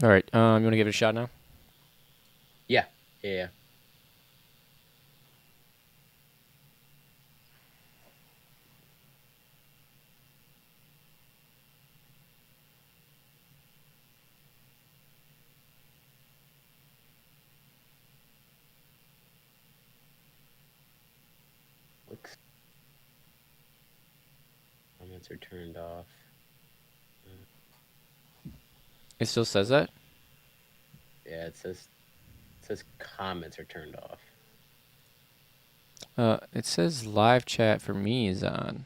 All right. You want to give it a shot now? Yeah, yeah, yeah. Looks comments are turned off. It still says that. Yeah, it says comments are turned off. It says live chat for me is on.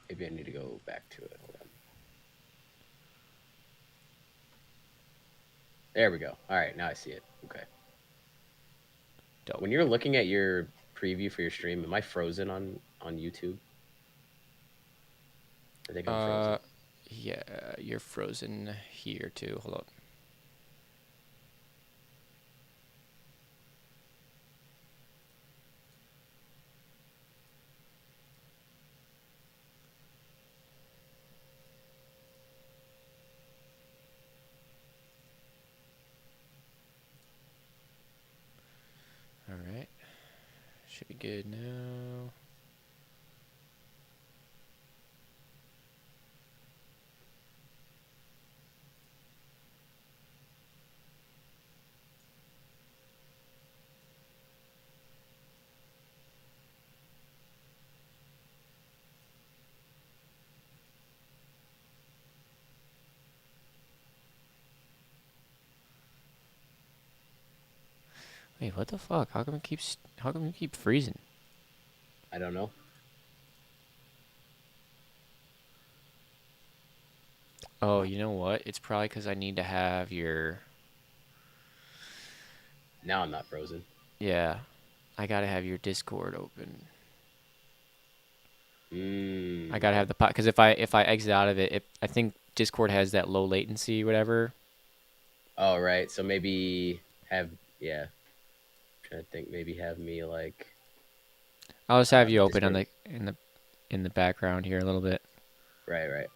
Maybe I need to go back to it. Hold on. There we go. All right, now I see it. Okay. Dope. When you're looking at your preview for your stream, am I frozen on YouTube? I think I'm Uh, frozen. yeah, you're frozen here too. Hold up. All right. Should be good now. Wait, what the fuck? How come it keep freezing? I don't know. Oh, you know what? It's probably because I need to have your. Now I'm not frozen. Yeah, I gotta have your Discord open. I gotta Okay. have the pot because if I exit out of it, I think Discord has that low latency, whatever. All right. So maybe have yeah. Trying to think. Maybe have me like I'll just have you open on Discord. the background here a little bit. Right. Right.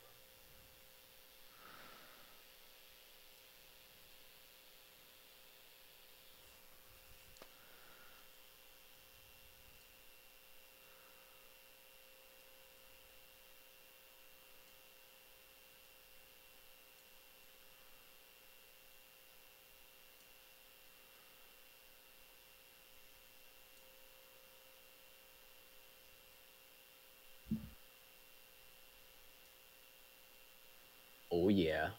Oh yeah.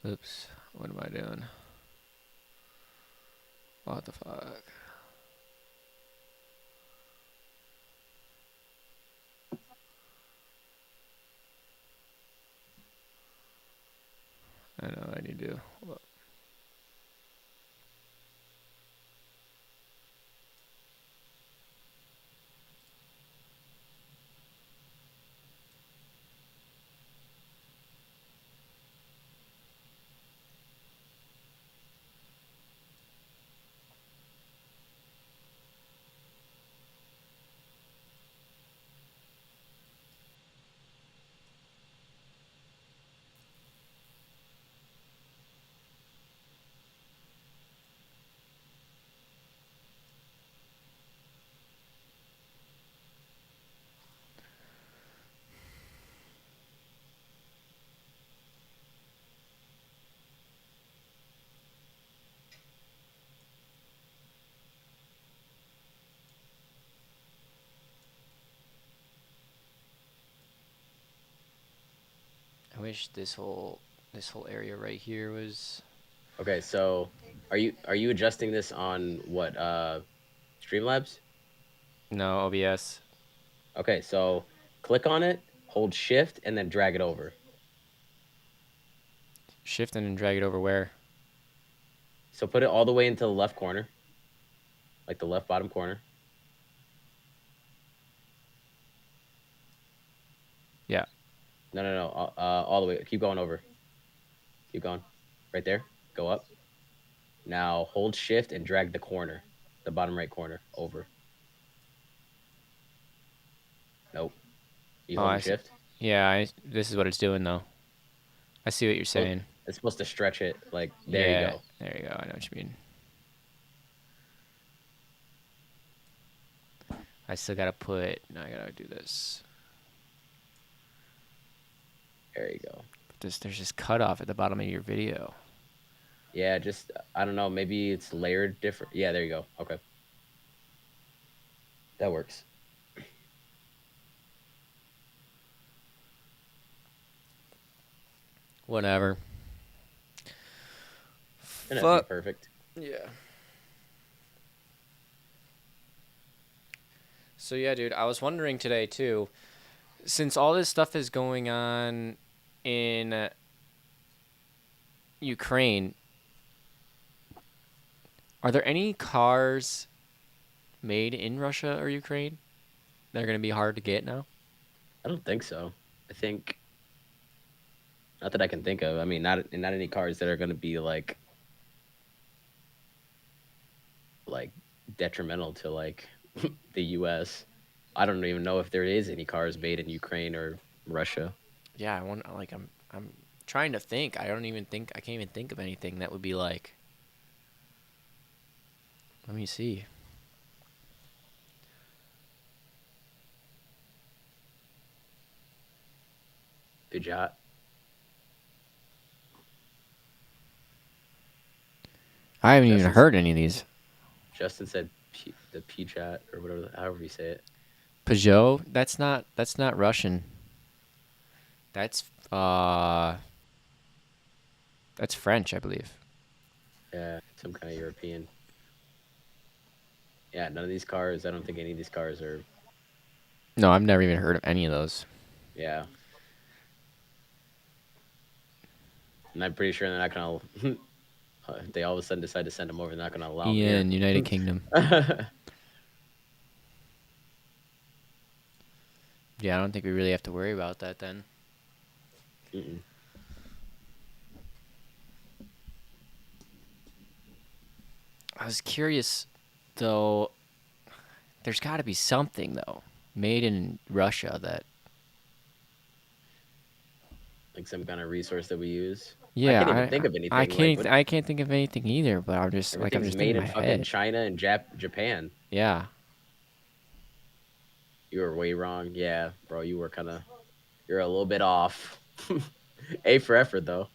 Oops, what am I doing? What the fuck? I know I need to. Hold up. I wish this whole area right here was. Okay. So are you adjusting this on what Streamlabs? No, OBS. Okay. So click on it, hold Shift, and then drag it over. Shift and drag it over where? So put it all the way into the left corner, like the left bottom corner. Yeah. No, no, no. All the way. Keep going over. Keep going. Right there. Go up. Now hold Shift and drag the corner, the bottom right corner, over. Nope. You Oh, holding I see. Shift? Yeah, this is what it's doing though. I see what you're Well, saying. it's supposed to stretch it. Like there you Yeah, go. there you go. I know what you mean. I still gotta put. No, I gotta do this. There you go. There's this cutoff at the bottom of your video. Yeah, just I don't know. Maybe it's layered different. Yeah, there you go. Okay, that works. Whatever. Doesn't have to be Fuck. perfect. Yeah. So yeah, dude, I was wondering today too, since all this stuff is going on in Ukraine, are there any cars made in Russia or Ukraine that are going to be hard to get now? I don't think so. I think not that I can think of. I mean, not any cars that are going to be like detrimental to like the U.S. I don't even know if there is any cars made in Ukraine or Russia. Yeah, I want like I'm trying to think. I can't even think of anything that would be like. Let me see. Peugeot. I haven't even Justin heard any of these. Justin said the Peugeot or whatever, however you say it. Peugeot, that's not Russian. That's uh that's French, I believe. Yeah, some kind of European. Yeah, none of these cars. I don't think any of these cars are. No, I've never even heard of any of those. Yeah, and I'm pretty sure they're not gonna. They all of a sudden decide to send them over. They're not gonna allow them here. Ian, United Kingdom. Yeah, I don't think we really have to worry about that then. Mm-mm. I was curious, though. There's got to be something though, made in Russia that. Like some kind of resource that we use. I Yeah, can't even think of I anything. Like can't what? I can't think of anything either. But I'm Everything's just thinking made in in my fucking head. China and Japan. Yeah. You were way wrong. Yeah, bro, you were kind of. You're a little bit off. A for effort though.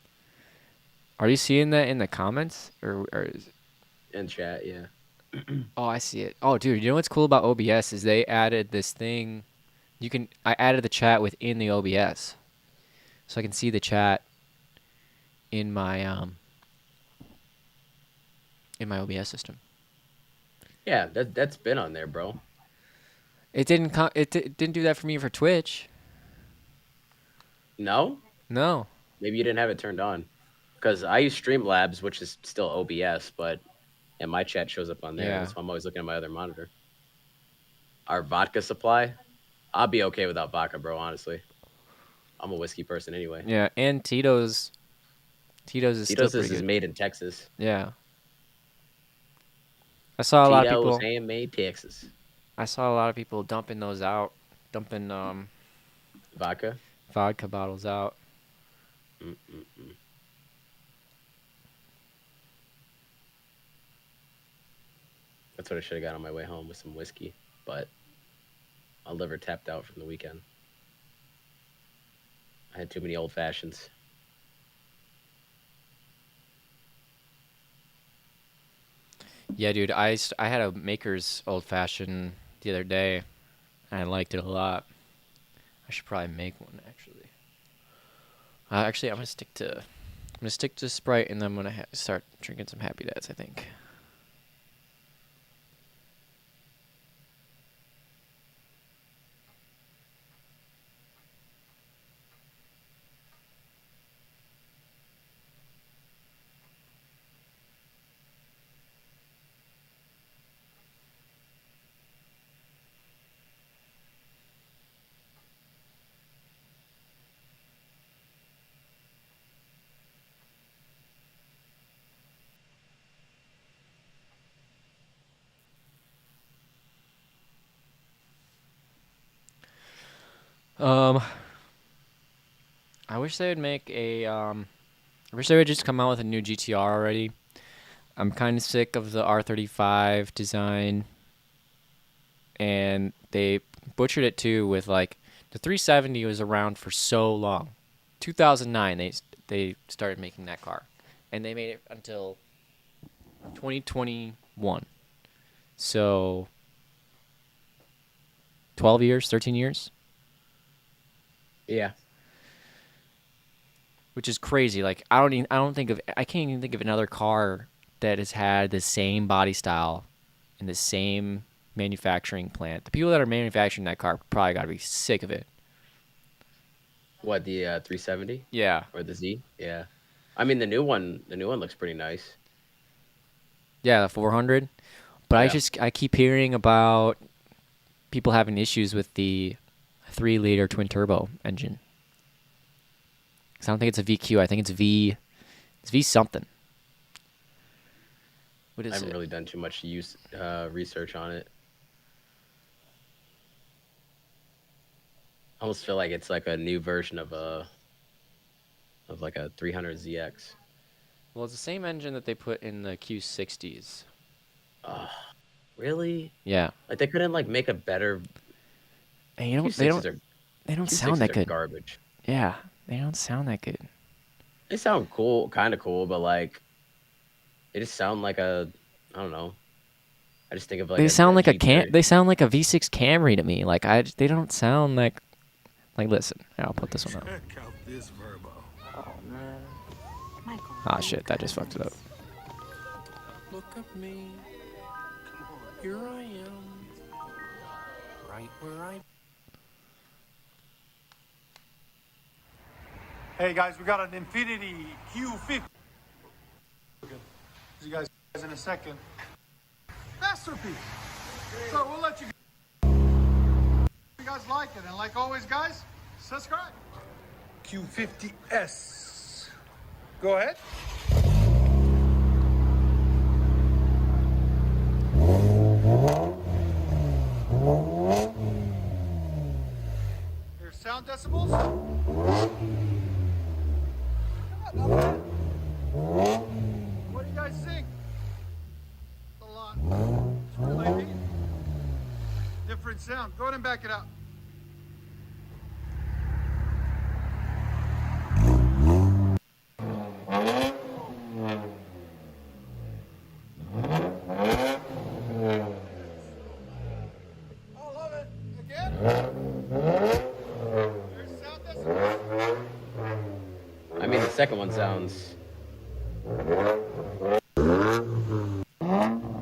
Are you seeing that in the comments or In chat, yeah. Oh, I see it. Oh, dude, you know what's cool about OBS is they added this thing. I added the chat within the OBS, so I can see the chat in my OBS system. Yeah, that's been on there, bro. It didn't do that for me for Twitch. No, No. maybe you didn't have it turned on. Because I use Streamlabs, which is still OBS, but and my chat shows up on there. Yeah. That's why I'm always looking at my other monitor. Our vodka supply, I'll be okay without vodka, bro. Honestly, I'm a whiskey person anyway. Yeah, and Tito's is still Tito's pretty is good. made in Texas. Yeah. I saw a lot of Tito's people handmade Texas I saw a lot of people dumping those out, dumping vodka. vodka bottles out. Mm-mm-mm. That's what I should have got on my way home with some whiskey, but my liver tapped out from the weekend. I had too many old fashions. Yeah, dude, I had a Maker's Old Fashioned the other day, and I liked it a lot. I should probably make one actually. Actually, I'm gonna stick to Sprite, and then I'm gonna start drinking some Happy Dads, I think. Um, I wish they would make a. I wish they would just come out with a new GTR already. I'm kind of sick of the R35 design, and they butchered it too with like the 370 was around for so long. 2009 they started making that car, and they made it until 2021. So 12 years, 13 years, Yeah. which is crazy. Like I can't even think of another car that has had the same body style and the same manufacturing plant. The people that are manufacturing that car probably got to be sick of it. What, the 370 Yeah. or the Z? Yeah. I mean, the new one looks pretty nice. Yeah, the 400. But Yeah. I keep hearing about people having issues with the 3-liter twin turbo engine. 'Cause I don't think it's a VQ. I think it's V something. What I is haven't it? really done too much research on it. I almost feel like it's like a new version of like a 300ZX. Well, it's the same engine that they put in the Q60s. Really? Yeah. Like they couldn't like make a better And Q6s are they don't sound Q6s that are good. garbage. Yeah, they don't sound that good. They sound cool, kind of cool, but like they just sound like a I don't know. I just think of like a Jeep Cherokee. They sound like a V6 Camry to me. They don't sound like listen. Here, I'll put this one up. Check out this verbo. Oh man. Michael. Ah shit, that just fucked it up. Look at me. Here I am. Right where I. Hey guys, we got an Infinity Q50. See you guys in a second. Masterpiece. So we'll let you guys like it, and like always, guys, subscribe. Q50S. Go ahead. Here's sound decibels. What do you guys think? It's a lot. It's really neat. Different sound. Go ahead and back it up. I love it. Again. There's sound decibels. I mean, the second one sounds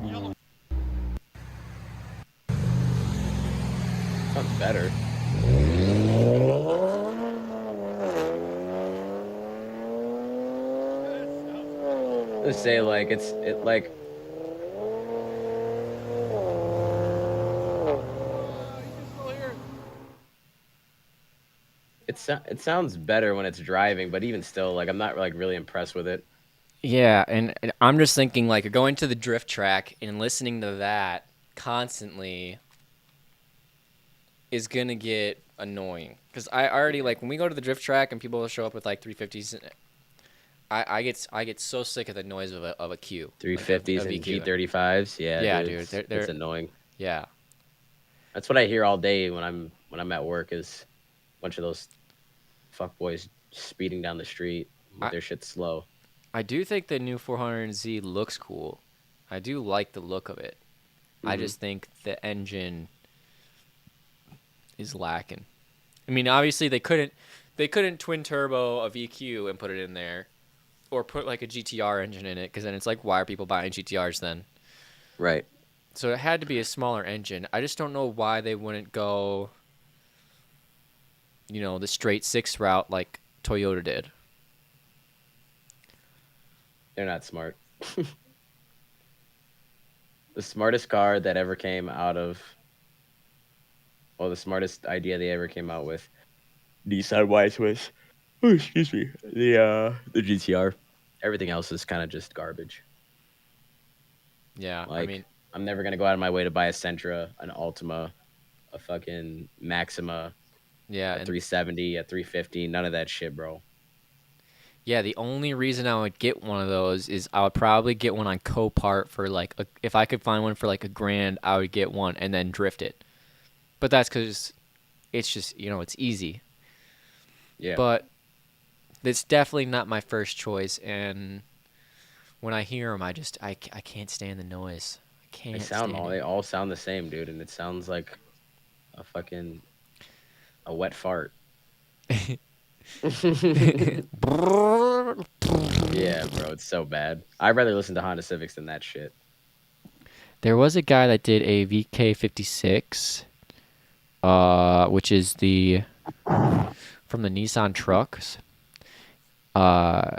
Yellow. sounds better. Let's say like it like it sounds better when it's driving, but even still, like I'm not like really impressed with it. Yeah, and I'm just thinking like going to the drift track and listening to that constantly is gonna get annoying. Cause I already like when we go to the drift track and people show up with like 350s. I get so sick of the noise of a Q. Like, 350s of and EQ. G35s, yeah, Yeah, dude, dude, it's annoying. yeah. That's what I hear all day when I'm at work is a bunch of those fuck boys speeding down the street with I their shit slow. I do think the new 400Z looks cool. I do like the look of it. I Mhm. just think the engine is lacking. I mean, obviously they couldn't twin turbo a VQ and put it in there, or put like a GTR engine in it, because then it's like, why are people buying GTRs then? Right. So it had to be a smaller engine. I just don't know why they wouldn't go, the straight 6 route like Toyota did. They're not smart. The smartest car that ever came out of, well, the smartest idea they ever came out with, Nissan wise was, oh, excuse me, the GTR. Everything else is kind of just garbage. Yeah, I Like mean, I'm never gonna go out of my way to buy a Sentra, an Altima, a fucking Maxima, Yeah, a and 370, a 350, none of that shit, bro. yeah, the only reason I would get one of those is I would probably get one on Copart for like if I could find one for like $1,000, I would get one and then drift it. But that's because it's just it's easy. Yeah. But it's definitely not my first choice, and when I hear them, I can't stand the noise. I can't stand They it. all sound the same, dude, and it sounds like a fucking a wet fart. Yeah, bro, it's so bad. I'd rather listen to Honda Civics than that shit. There was a guy that did a VK56, which is the from the Nissan trucks. And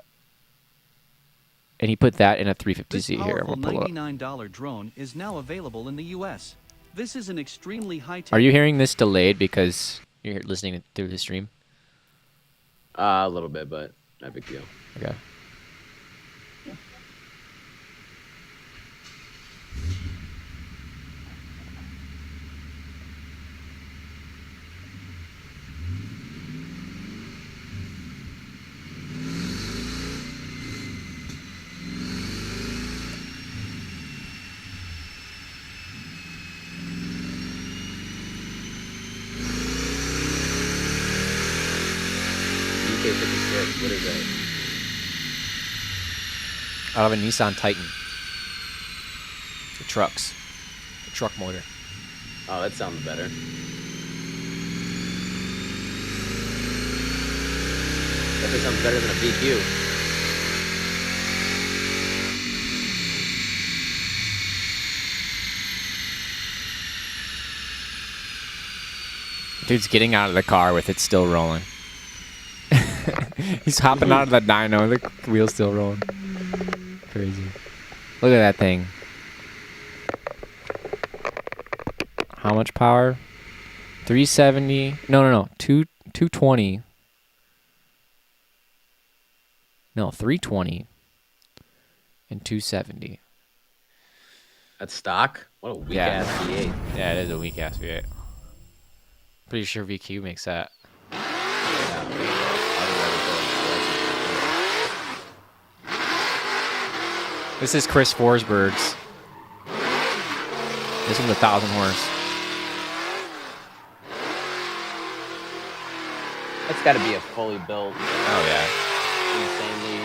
he put that in a This 350Z here. powerful I'm gonna pull it up. $99 drone is now available in the U.S. This is an extremely high-tech... Are you hearing this delayed because you're listening through the stream? A little bit, but not a big deal. Okay. VK56, what is that? Out of a Nissan Titan. The trucks. The truck motor. Oh, that sounds better. Definitely sounds better than a VQ. Dude's getting out of the car with it still rolling. He's hopping out of the dyno, the wheel's still rolling. Crazy. Look at that thing. How much power? 370. No. 220. No, 320. And 270. That's stock? What a weak ass V8. Yeah, it is a weak ass V8. Pretty sure VQ makes that. This is Chris Forsberg's. This one's 1,000 horse. That's got to be a fully built, Oh yeah. insanely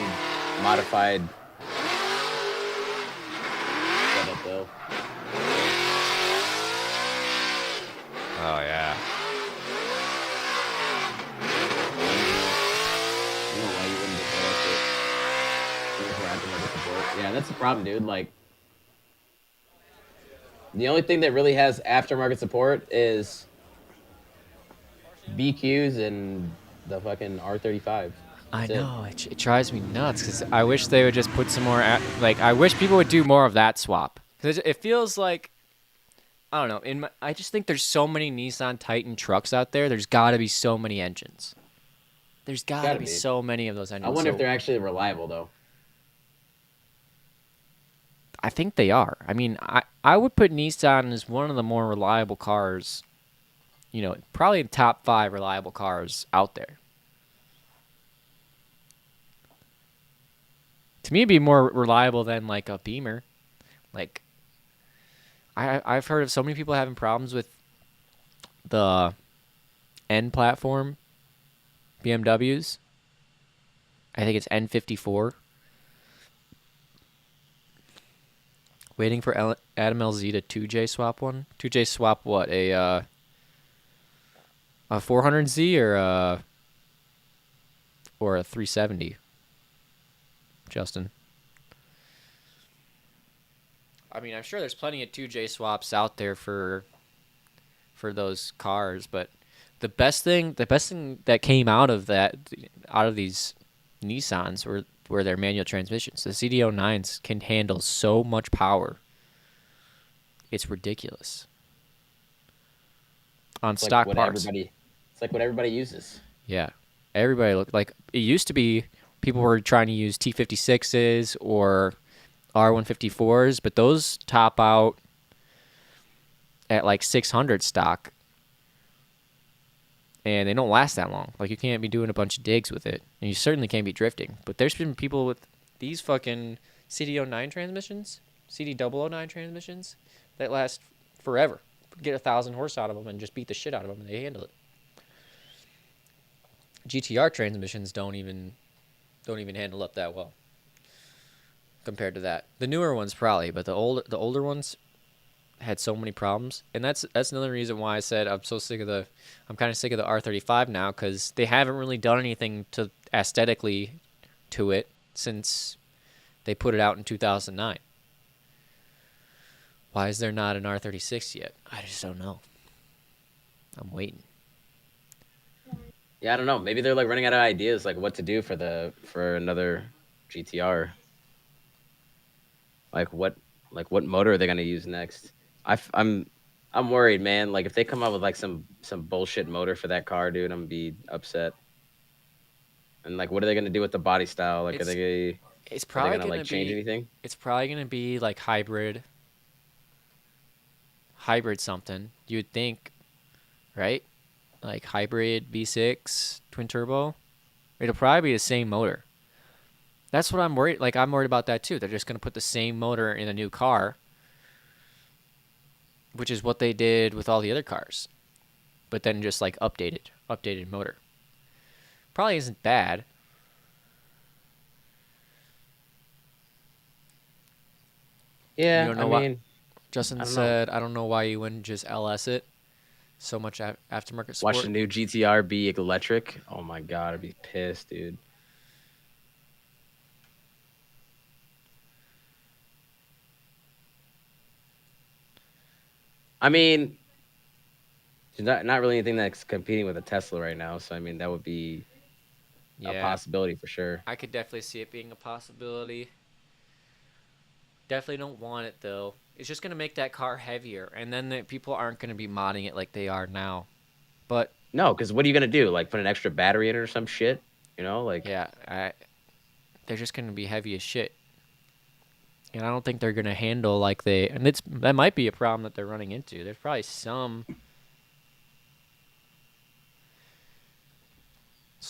modified setup, though. Oh yeah. I don't know why you wouldn't develop it. For aftermarket support. Yeah, that's the problem, dude. Like, the only thing that really has aftermarket support is BQs and the fucking R35. I That's it. know. It drives me nuts because I wish they would just put some more. I wish people would do more of that swap. Because it feels like, I don't know. I just think there's so many Nissan Titan trucks out there. There's got to be so many engines. There's got to be so many of those engines. I wonder if they're actually reliable, though. I think they are. I mean, I would put Nissan as one of the more reliable cars. Probably top 5 reliable cars out there. To me, it'd be more reliable than like a Beamer. Like, I've heard of so many people having problems with the N platform BMWs. I think it's N54. Waiting for Adam LZ to 2J swap one. 2J swap what? A 400Z or a 370? Justin. I mean, I'm sure there's plenty of 2J swaps out there for those cars, but the best thing that came out of these Nissans were their manual transmissions. The CD09s can handle so much power. It's ridiculous. On stock parts. It's like what everybody uses. Yeah. Everybody looked like it used to be people were trying to use T56s or R154s, but those top out at like 600 stock. and they don't last that long. Like, you can't be doing a bunch of digs with it, and you certainly can't be drifting. But there's been people with these fucking CD09 transmissions, CD009 transmissions, that last forever. Get 1,000 horse out of them and just beat the shit out of them, and they handle it. GTR transmissions don't even handle up that well compared to that. The newer ones probably, but the older ones had so many problems, and that's another reason why I said I'm kind of sick of the R35 now, because they haven't really done anything to aesthetically to it since they put it out in 2009. Why is there not an R36 yet? I just don't know. I'm waiting. Yeah, I don't know. Maybe they're like running out of ideas, like what to do for another GTR. Like what motor are they gonna use next? I'm worried, man. Like if they come up with like some bullshit motor for that car, dude, I'm gonna be upset. And like, what are they gonna do with the body style? Like, It's are they probably gonna like change anything? It's probably gonna be like hybrid something. You would think, right? Like hybrid V6 twin turbo. It'll probably be the same motor. That's what I'm worried. Like, I'm worried about that too. They're just gonna put the same motor in a new car, which is what they did with all the other cars, but then just like updated motor. Probably isn't bad. Yeah, You don't know why? Justin said, "I don't know why you wouldn't just LS it. So much aftermarket support." watch the new GTR be electric. Oh my god, I'd be pissed, dude. I mean, there's not really anything that's competing with a Tesla right now. So I mean, that would be a possibility for sure. I could definitely see it being a possibility. Definitely don't want it though. It's just gonna make that car heavier, and then people aren't gonna be modding it like they are now. But no, because what are you gonna do? Like put an extra battery in it or some shit? You know, like yeah, they're just gonna be heavy as shit, and I don't think they're gonna handle like they. And that might be a problem that they're running into. There's probably some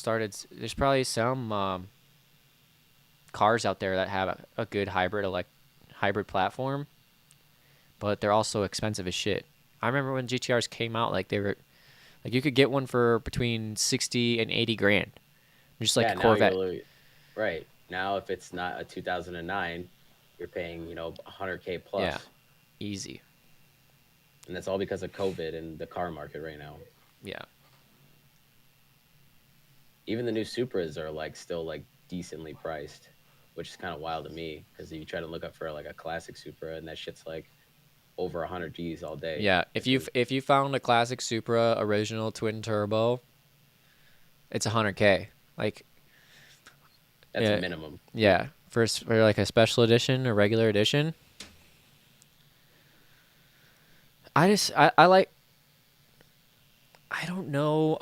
There's probably some cars out there that have a good hybrid platform, but they're also expensive as shit. I remember when GTRs came out, like they were, like you could get one for between 60 and 80 grand, just like a Corvette. Right now, if it's not a 2009, you're paying 100K plus. Yeah, easy. And that's all because of COVID and the car market right now. Yeah. Even the new Supras are like still like decently priced, which is kind of wild to me because if you try to look up for like a classic Supra and that shit's like over 100 G's all day. Yeah, if you found a classic Supra original twin turbo, it's 100K. Like that's a minimum. Yeah, for like a special edition or regular edition. I don't know.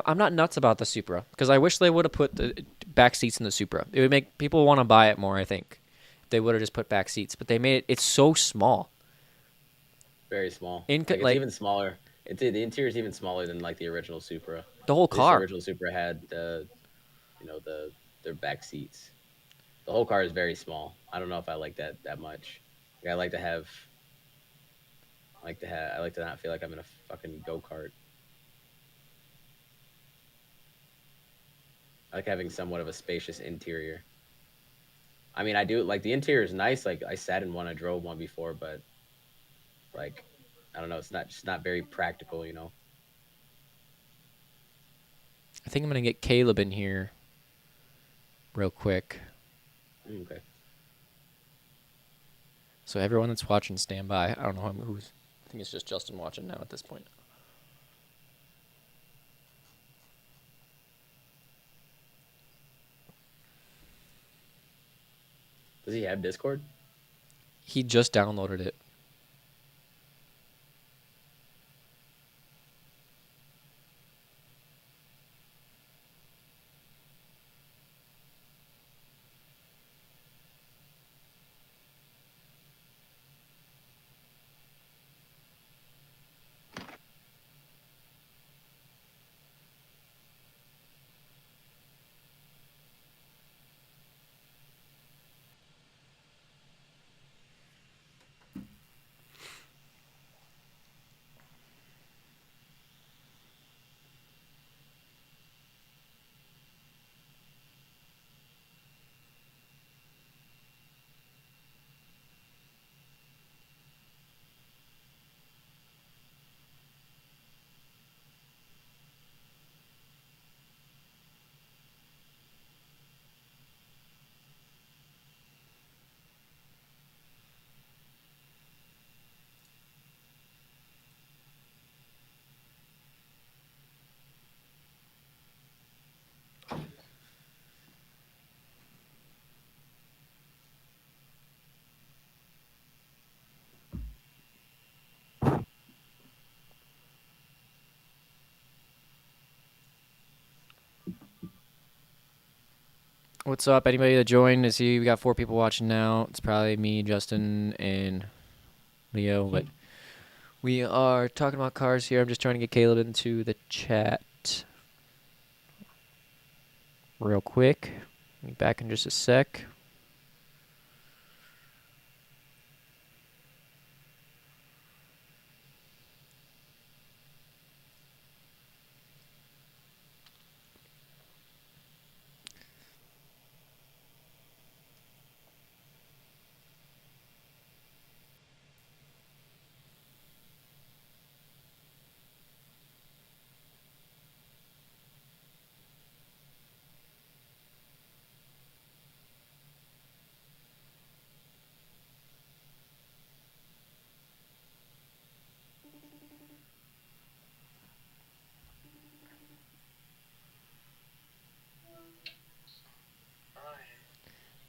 I'm not nuts about the Supra because I wish they would have put the back seats in the Supra. It would make people want to buy it more, I think. If they would have just put back seats, but they made it's so small. Very small. It's even smaller. The interior is even smaller than like the original Supra. The whole car. The original Supra had their back seats. The whole car is very small. I don't know if I like that much. Like, I like to not feel like I'm in a fucking go-kart. I like having somewhat of a spacious interior. I mean, I do like the interior is nice. Like I sat in one, I drove one before, but like I don't know, it's not very practical, you know. I think I'm gonna get Caleb in here real quick. Okay. So everyone that's watching, stand by. I don't know who's. I think it's just Justin watching now at this point. Does he have Discord? He just downloaded it. What's up? Anybody that joined? I see we got 4 people watching now. It's probably me, Justin, and Leo, but we are talking about cars here. I'm just trying to get Caleb into the chat real quick. Be back in just a sec.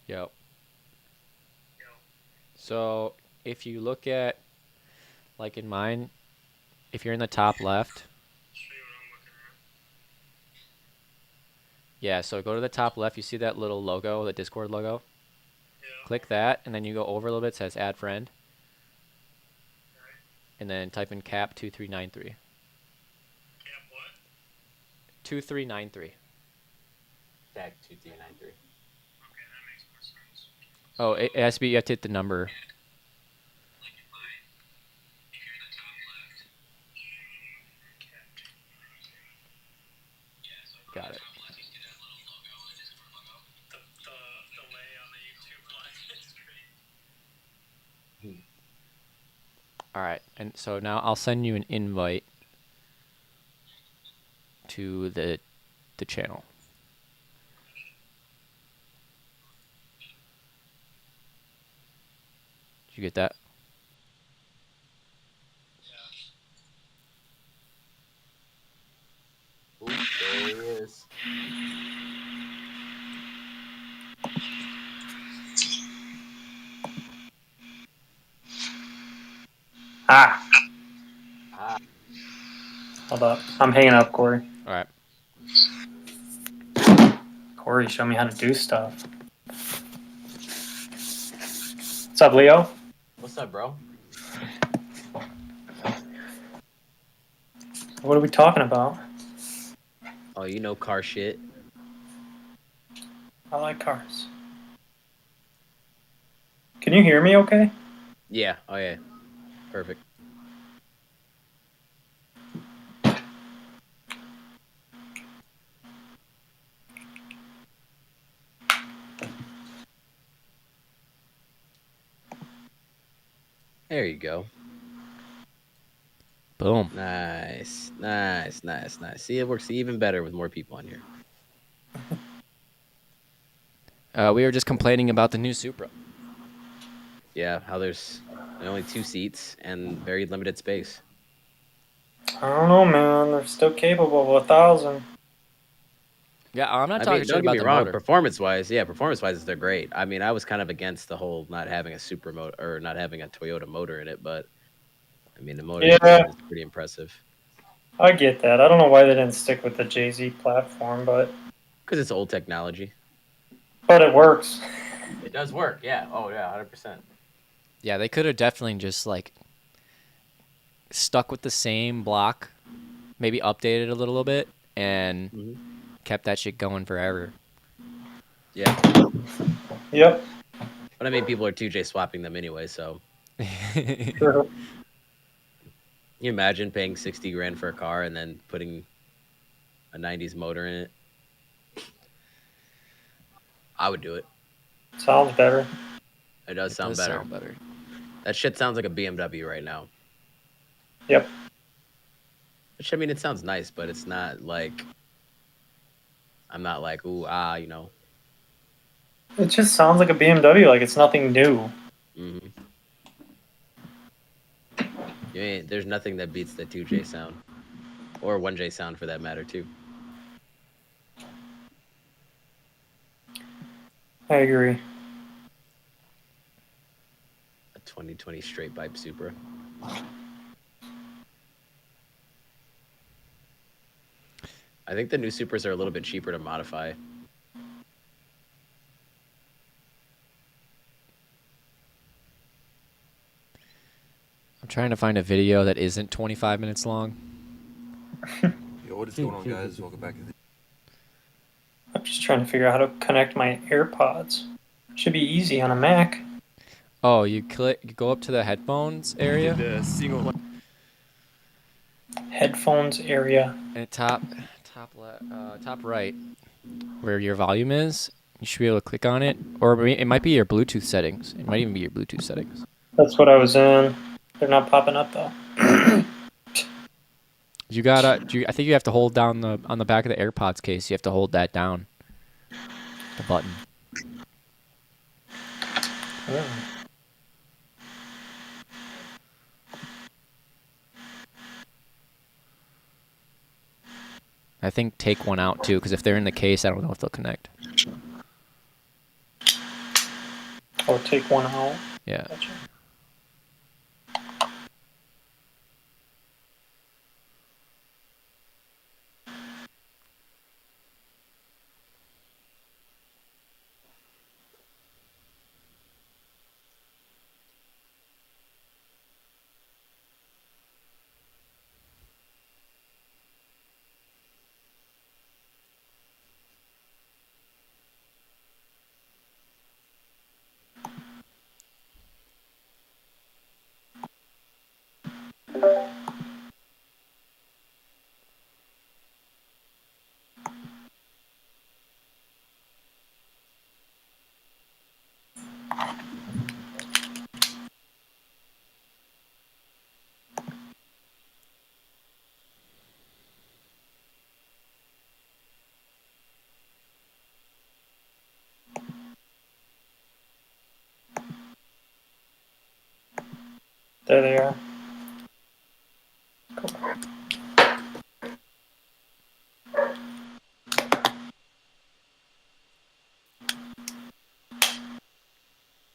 Yep. So if you look at, like in mine, if you're in the top left, yeah, so go to the top left. You see that little logo, the Discord logo? Yeah. Click that, and then you go over a little bit. It says add friend. Okay. And then type in cap 2393. Cap what? 2393. Tag 2393. Okay, that makes more sense. Oh, it has to be, you have to hit the number. Like in mine, if you're in the top left, yeah, so Got it. top left, you see that little logo, the Discord logo? The way on the YouTube line is great. All right, and so now I'll send you an invite to the channel. Did you get that? Ooh, there he is. Ah, Ah, hold up. I'm hanging up, Corey. All right. Corey, show me how to do stuff. What's up, Leo? what's up, bro? What are we talking about? Oh, you know car shit. I like cars. Can you hear me okay? Yeah. Oh, yeah. Perfect. There you go. Boom. Nice. Nice, nice, nice. See, it works even better with more people on here. We were just complaining about the new Supra. Yeah, how there's only 2 seats and very limited space. I don't know, man. They're still capable of 1,000. Yeah, I'm not I talking mean, shit don't get about me the wrong. motor. Performance-wise, they're great. I mean, I was kind of against the whole not having a super motor or not having a Toyota motor in it, but I mean, the motor Yeah, is pretty impressive I get that. I don't know why they didn't stick with the Jay-Z platform, but because it's old technology. it works. It does work. Yeah. Oh, yeah, 100%. Yeah, they could have definitely just like stuck with the same block, maybe updated a little bit, and kept that shit going forever. Yeah. Yep. But I mean, people are 2J swapping them anyway, so True. can you imagine paying 60 grand for a car and then putting a 90s motor in it? I would do it. Sounds better. It does sound better. Sound better. That shit sounds like a BMW right now. Yep. Which, I mean, it sounds nice, but it's not like, I'm not like, ooh, you know. It just sounds like a BMW, like it's nothing new. Mm-hmm. There's nothing that beats the 2J sound. Or 1J sound for that matter, too. I agree. A 2020 straight pipe Supra. I think the new Supras are a little bit cheaper to modify. trying to find a video that isn't 25 minutes long. Yo, what is going on, guys? Welcome back to the I'm just trying to figure out how to connect my AirPods. Should be easy on a Mac. Oh, you go up to the headphones area, Headphones area. and top right, where your volume is. You should be able to click on it, or it might be your Bluetooth settings. It might even be your Bluetooth settings. That's what I was in. They're not popping up though. You gotta. I think you have to hold down on the back of the AirPods case. You have to hold that down. The button. Mm. I think take one out too, because if they're in the case, I don't know if they'll connect. Or take one out. Yeah. Gotcha. There they are.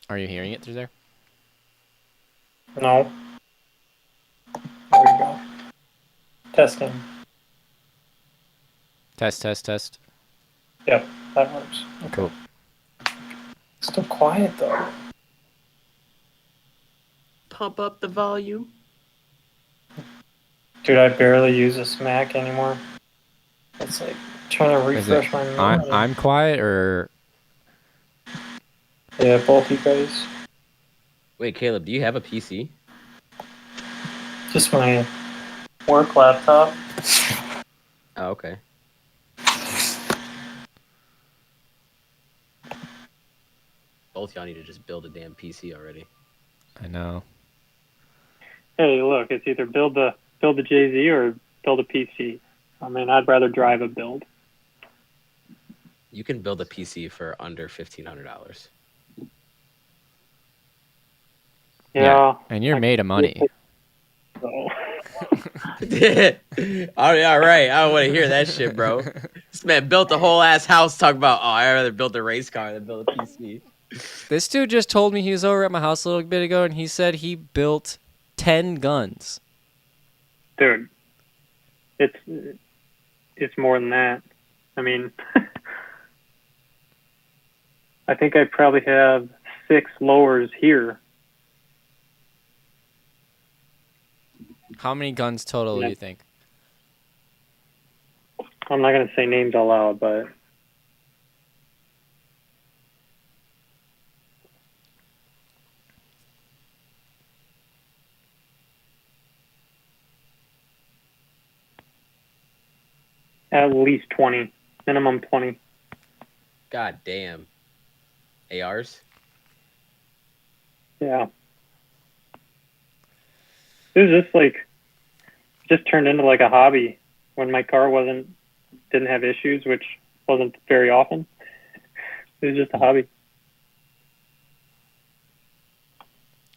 Are you hearing it through there? No. There we go. Testing. Test. Yep, that works. Okay. Cool. Still quiet though. Pump up the volume. Dude, I barely use this Mac anymore. It's like trying to Is refresh it? my memory. I'm quiet, or Yeah, both you guys. Wait, Caleb, do you have a PC? Just my work laptop. Oh, okay. Both y'all need to just build a damn PC already. I know. Hey, look, it's either build the JZ or build a PC. I mean, I'd rather drive a build. You can build a PC for under $1,500. Yeah. And you're made of money. So. All right. I don't want to hear that shit, bro. This man built a whole ass house talking about, oh, I'd rather build a race car than build a PC. This dude just told me he was over at my house a little bit ago, and he said he built 10 guns. Dude, it's more than that. I mean, I think I probably have 6 lowers here. How many guns total do you think? I'm not going to say names out loud, but at least 20, minimum 20. God damn. ARs? Yeah. It was just turned into like a hobby when my car didn't have issues, which wasn't very often. It was just a hobby.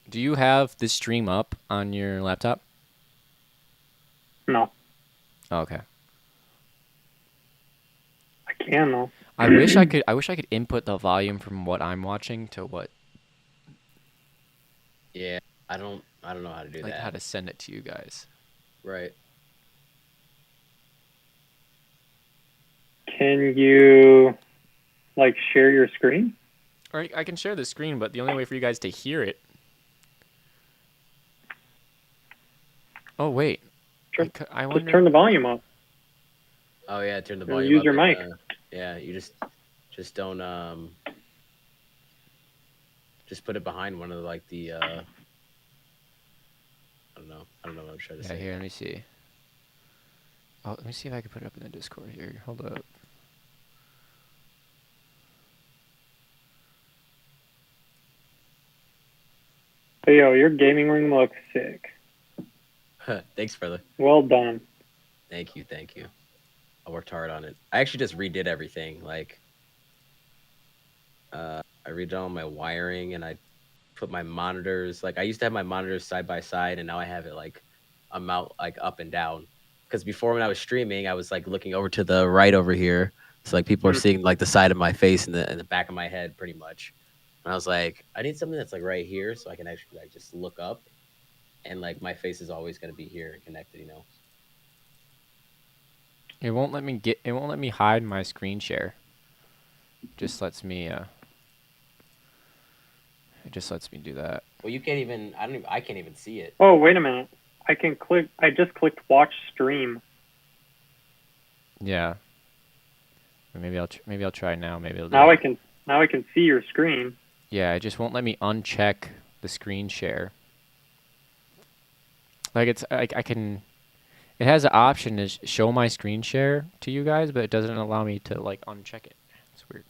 Do you have this stream up on your laptop? No, Oh, okay. I can though. I wish I could input the volume from what I'm watching to what, Yeah, I don't know how to do like that. how to send it to you guys. Right. Can you like share your screen? Or I can share the screen, but the only way for you guys to hear it. Oh wait, Turn, I just wonder. turn the volume up. Oh yeah, turn the Or volume use up. your mic. Yeah, you just don't just put it behind one of the I don't know what I'm trying to Yeah, say. here. Let me see. Oh, let me see if I can put it up in the Discord here. Hold up. Hey, yo, your gaming room looks sick. Thanks, brother. Well done. Thank you. I worked hard on it. I actually just redid everything. Like, I redid all my wiring and I put my monitors. Like, I used to have my monitors side by side, and now I have it like a mount like up and down. Because before, when I was streaming, I was like looking over to the right over here, so like people are Hmm. seeing like the side of my face and the back of my head, pretty much. And I was like, I need something that's like right here, so I can actually like just look up, and like my face is always gonna be here and connected, you know. It won't let me get. It won't let me hide my screen share. Just lets me. It just lets me do that. Well, you can't even. I can't even see it. Oh, wait a minute. I just clicked watch stream. Yeah. Maybe I'll try now. Maybe it'll do Now it. I can see your screen. Yeah, it just won't let me uncheck the screen share. Like it's like I can. It has an option to show my screen share to you guys, but it doesn't allow me to like uncheck it. It's weird.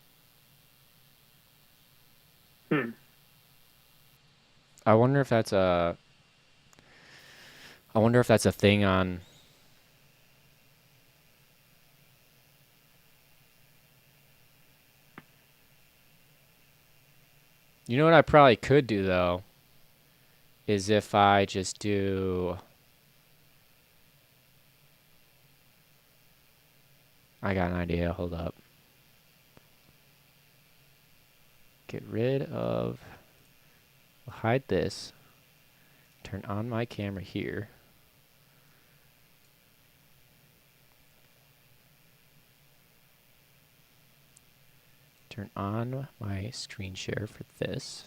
Hmm. I wonder if that's a. I wonder if that's a thing on. You know what I probably could do though, is if I just do. I got an idea. Hold up. Get rid of. Hide this. Turn on my camera here. Turn on my screen share for this.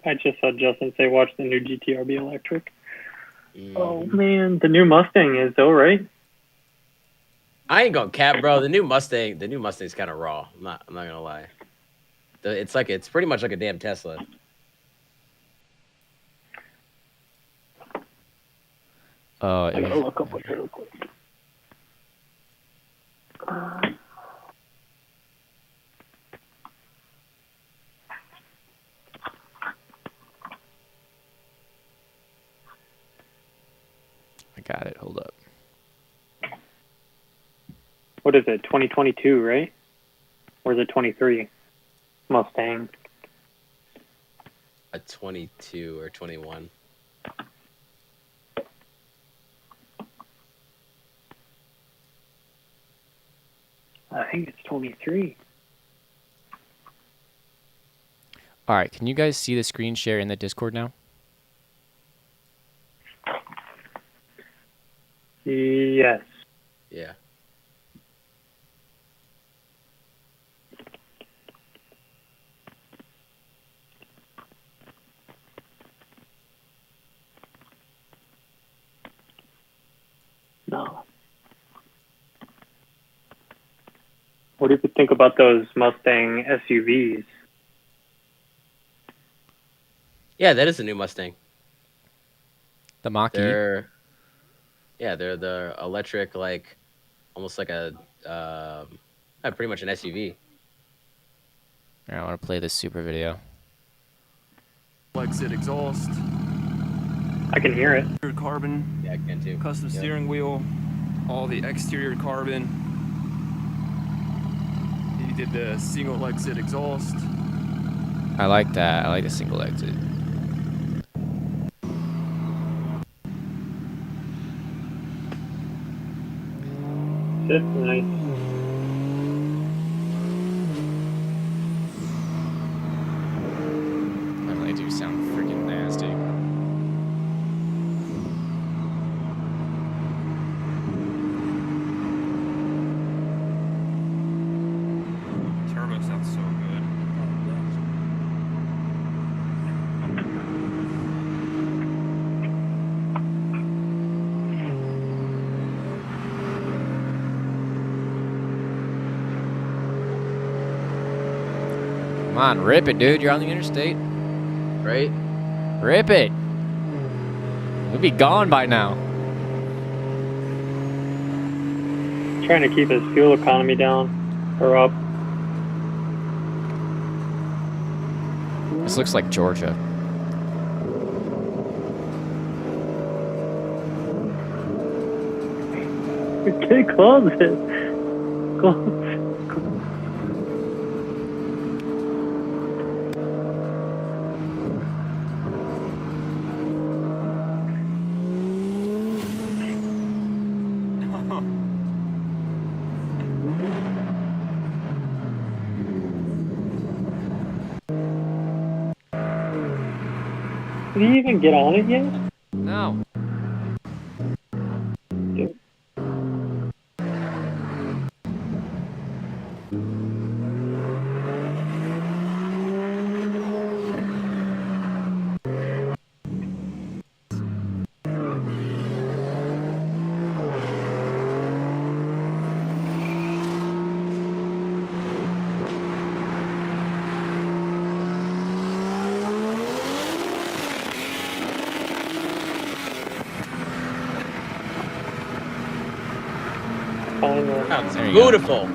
I just saw Justin say watch the new GTRB electric. Oh Mhm. man, the new Mustang is though, right? I ain't gonna cap, bro. The new Mustang's kind of raw. I'm not gonna lie. It's pretty much like a damn Tesla. Oh, I gotta look up what's real quick. I got it. Hold up. What is it? 2022, right? Or is it 23? Mustang. A 22 or 21. I think it's 23. All right. Can you guys see the screen share in the Discord now? Yes. Yeah. No. What do you think about those Mustang SUVs? Yeah, that is a new Mustang. The Mach-E? They're the electric, like almost like a pretty much an SUV. All right, I want to play this super video. Exit exhaust, I can hear it. carbon, Yeah, I can too. custom Yep. steering wheel, all the exterior carbon. He did the single exit exhaust. I like that. I like the single exit. It's nice. I really do sound freaking nasty. Turbo sounds so good. Come on, rip it, dude. You're on the interstate. Right? Rip it. We'll be gone by now. Trying to keep his fuel economy down or up. This looks like Georgia. Okay, close it. Close. Did he even get on it yet? No. Fine, Sounds There you go. beautiful.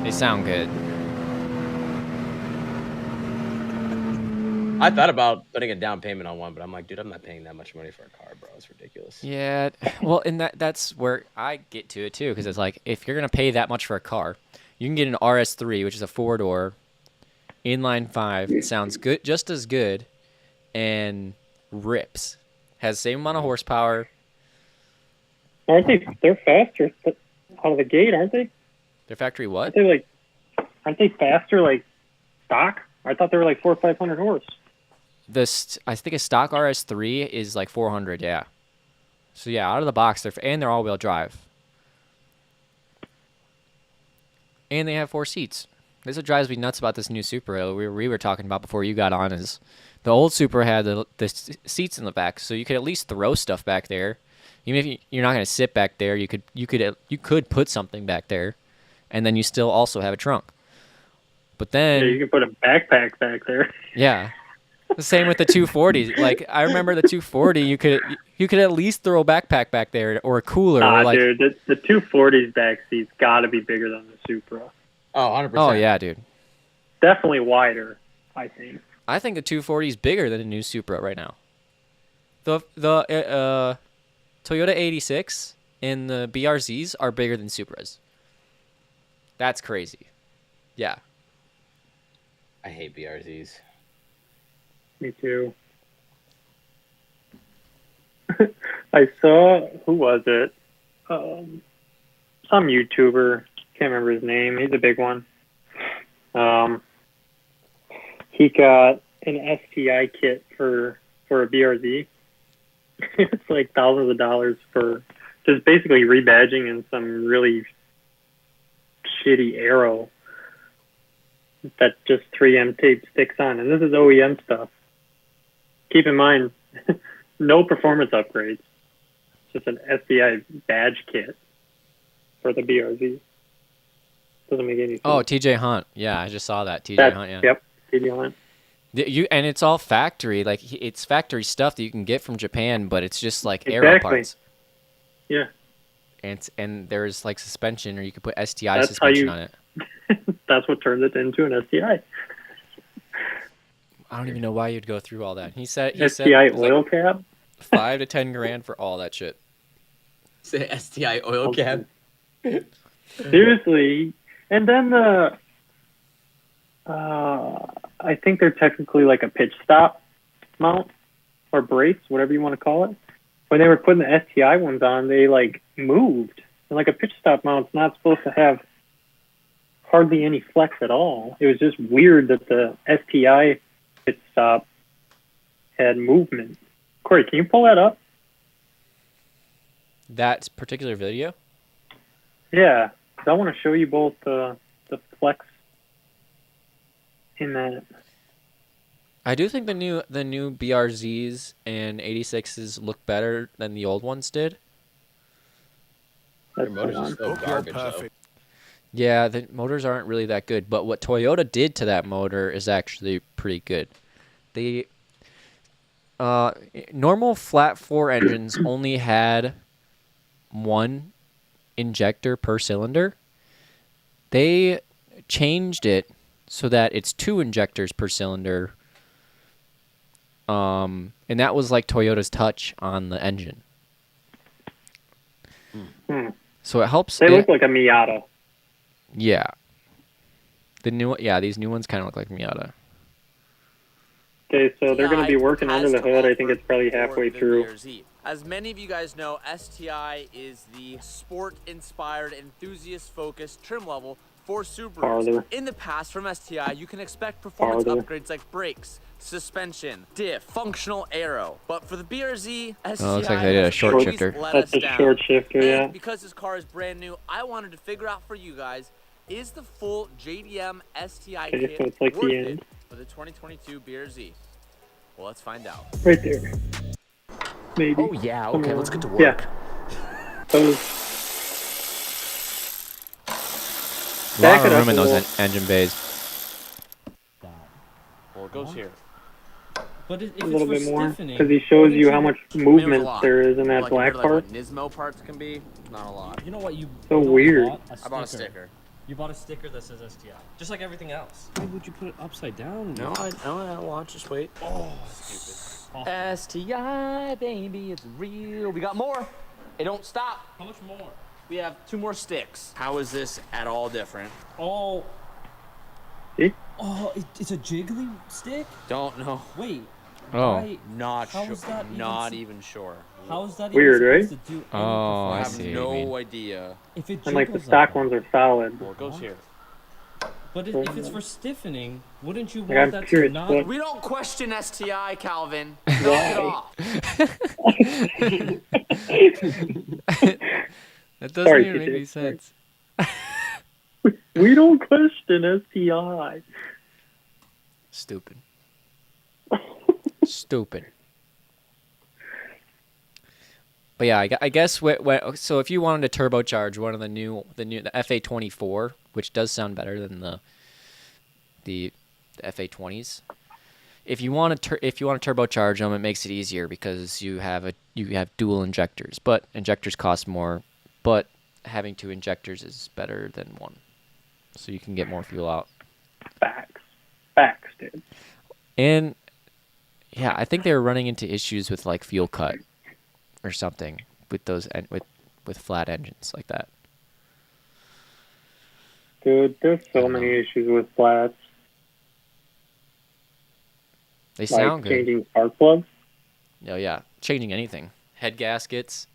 They sound good. I thought about putting a down payment on one, but I'm like, dude, I'm not paying that much money for a car, bro. It's ridiculous. Yeah. Well, and that's where I get to it too, because it's like if you're gonna pay that much for a car, you can get an RS3, which is a 4-door, inline 5. It sounds good, just as good, and rips. Has the same amount of horsepower. Aren't they? They're faster out of the gate, aren't they? Their factory what? Aren't they faster like stock? I thought they were like 400 or 500 horse. I think a stock RS3 is like 400. Yeah. So yeah, out of the box, they're all-wheel drive, and they have 4 seats. This is what drives me nuts about this new Supra we were talking about before you got on. Is the old Supra had the seats in the back, so you could at least throw stuff back there. Even if you're not going to sit back there, you could put something back there, and then you still also have a trunk. But then Yeah, you can put a backpack back there. yeah, the same with the 240. Like I remember the 240, you could at least throw a backpack back there or a cooler. or like, dude, the 240's back seat's got to be bigger than the Supra. Oh, 100%. oh yeah, dude. Definitely wider, I think. I think the 240 is bigger than the new Supra right now. The Toyota 86 and the BRZs are bigger than Supras. That's crazy. Yeah. I hate BRZs. Me too. I saw, who was it? Some YouTuber. Can't remember his name. He's a big one. He got an STI kit for a BRZ. It's like thousands of dollars for just basically rebadging and some really shitty arrow that just 3M tape sticks on. And this is OEM stuff. Keep in mind, no performance upgrades. Just an STI badge kit for the BRZ. Doesn't make any sense. Oh, TJ Hunt. Yeah, I just saw that. TJ Hunt, yeah. Yep, TJ Hunt. And it's all factory. Like it's factory stuff that you can get from Japan, but it's just like Exactly. aero parts. Yeah. And there's like suspension, or you could put STI That's how suspension you- on it. That's what turns it into an STI. I don't even know why you'd go through all that. He said STI it was oil like cap. $5 to $10 grand for all that shit. Say STI oil cap. Seriously. And then I think they're technically like a pitch stop mount or brace, whatever you want to call it. When they were putting the STI ones on, they like moved. And like a pitch stop mount's not supposed to have hardly any flex at all. It was just weird that the STI pitch stop had movement. Corey, can you pull that up? That particular video? Yeah, 'cause I want to show you both the flex in that. I do think the new BRZs and 86s look better than the old ones did. Your That's motor's the one. just so garbage, though. Yeah, the motors aren't really that good, but what Toyota did to that motor is actually pretty good. The normal flat four engines only had one injector per cylinder. They changed it so that it's two injectors per cylinder. And that was like Toyota's touch on the engine. Hmm. So it helps. They look like a Miata. Yeah. These new ones kind of look like Miata. Okay, so they're going to be working under the hood. I think it's probably halfway through. As many of you guys know, STI is the sport-inspired, enthusiast-focused trim level for Subarus. Farther. In the past, from STI, you can expect performance Farther. upgrades like brakes, suspension, diff, functional aero. But for the BRZ, STI Oh, looks like they did a has short always shifter. let That's us a down. short shifter, And yeah. because this car is brand new, I wanted to figure out for you guys, is the full JDM STI Okay, kit so it's like the worth end. it for the 2022 BRZ? Well, let's find out. Right there. Maybe. Oh, yeah, okay, Somewhere. let's get to work. Yeah. Those. A lot Back of it up room in a those little. engine bays. Well, it goes here. But if A it's little for bit more. stiffening, Because he shows wouldn't you how much I mean, it was a movement lot. there is in that Like, black compared to, part. like, what Nismo parts can be, not a lot. You know what? You So you know, weird. I bought a sticker. You bought a sticker that says STI, just like everything else. Why would you put it upside down? No, I watch. Just wait. Oh, Stupid. STI, baby, it's real. We got more. It don't stop. how much more? We have 2 more sticks. How is this at all different? Oh, See? oh, it's a jiggly stick. Don't know. Wait. Oh. why- Not How sure. is that even Not s- even sure. How is that Weird, even right? supposed to do any Oh, I I have performance? see what you mean. no idea. If it And like the jiggles stock that way. ones are solid. Well, it goes here. But if it's for stiffening, wouldn't you Like, want I'm that to curious, not? what- We don't question STI, Calvin. Knock it off. That doesn't Sorry, even make TJ, any sorry. sense. We don't question STI. Stupid. Stupid. But yeah, I guess so if you wanted to turbocharge one of the FA24, which does sound better than the FA20s. If you want to turbocharge them, it makes it easier because you have dual injectors, but injectors cost more, but having 2 injectors is better than 1. So you can get more fuel out. Facts, dude. And yeah, I think they were running into issues with like fuel cut or something with those with flat engines like that. Dude, there's I so don't many know. issues with flats. They Like sound good. changing spark plugs, Oh yeah, changing anything. Head gaskets.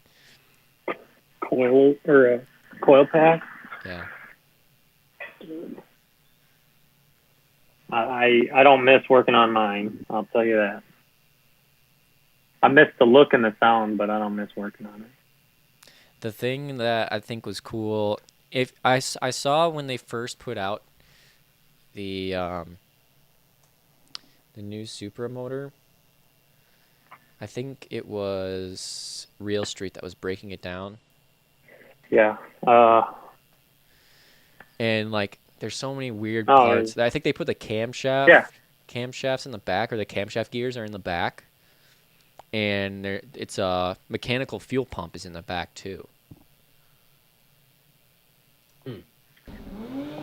coil or a coil pack. Yeah. I don't miss working on mine. I'll tell you that. I miss the look and the sound, but I don't miss working on it. The thing that I think was cool, if I saw when they first put out the new Supra motor, I think it was Real Street that was breaking it down. Yeah. And like there's so many weird Oh, parts. I think they put the camshafts in the back, or the camshaft gears are in the back. And it's a mechanical fuel pump is in the back too.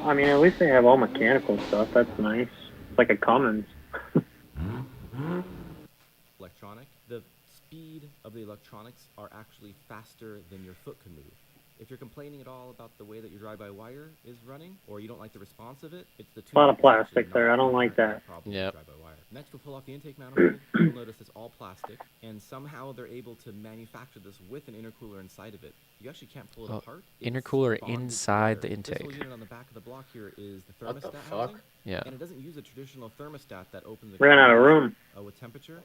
I mean, at least they have all mechanical stuff. That's nice. It's like a Cummins. Electronic. The speed of the electronics are actually faster than your foot can move. If you're complaining at all about the way that your drive-by-wire is running, or you don't like the response of it, it's the A lot of tuning that's plastic actually there. not I don't like the that. problem with Yep. drive-by-wire. Next, we'll pull off the intake manifold. You'll notice it's all plastic, and somehow they're able to manufacture this with an intercooler inside of it. You actually can't pull it Oh, apart. It's intercooler bonded inside the together. This intake. little unit on the back of the block here is the What the thermostat fuck? housing, Yeah. and it doesn't use a traditional thermostat that opens and Ran out of closes, room. with temperature.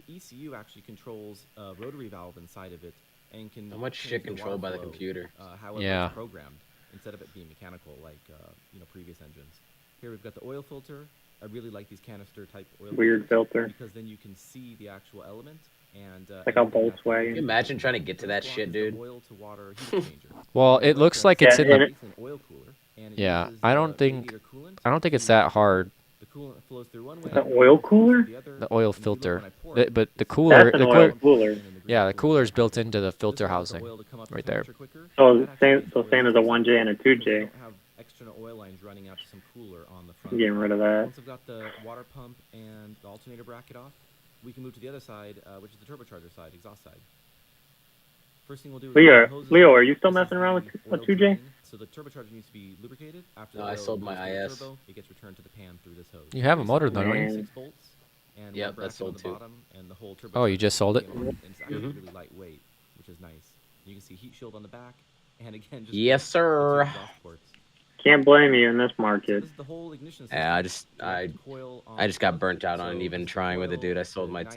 The ECU actually controls a rotary valve inside of it and can So much change shit the controlled by the water flow, computer. however Yeah. it's programmed, instead of it being mechanical like previous engines. Here we've got the oil filter. I really like these canister type oil Weird filters filter. because then you can see the actual element And Like a anything that's- Volkswagen. Can you imagine trying to get to that First shit, block is the dude? oil to water heat exchanger. Well, And it the looks way like it's Yeah, in the. it's an oil cooler, and it Yeah, uses, I don't think. radiator coolant I don't think it's to- that hard. The coolant flows through one way. The oil cooler? The other, The oil and if you look filter. when I pour But it, the it's cooler. That's an The oil cooler. cooler. Yeah, the cooler's built into the This filter allows the housing, oil to come up to right there. temperature quicker. So That actually same, makes oil as a faster. 1J and a So you 2J. don't have external oil lines running out to some cooler on the front. Getting rid of that. Once I've got the water pump and the alternator bracket off, we can move to the other side, which is the turbocharger side, exhaust side. First thing we'll do is Leo, are you still This is messing around the with oil 2J? drain. So the turbocharger needs to be lubricated. After No, the I oil sold my goes through the IS. turbo, it gets returned to the pan through this hose. You have a motor though, Basically, don't you? Man. 6 bolts and Yep, one that's bracket on sold the too. bottom, and the whole Oh, you turbocharger just sold it? and it's actually Mhm. really lightweight, which is nice. You can see heat shield on the back, and again, just Yes, the two sir. exhaust ports. Can't blame you in this So market. this is the whole ignition Yeah, I system. just I Direct coil on I just got plug. burnt out on So even this is trying with it, coil, dude. I sold the my igniter,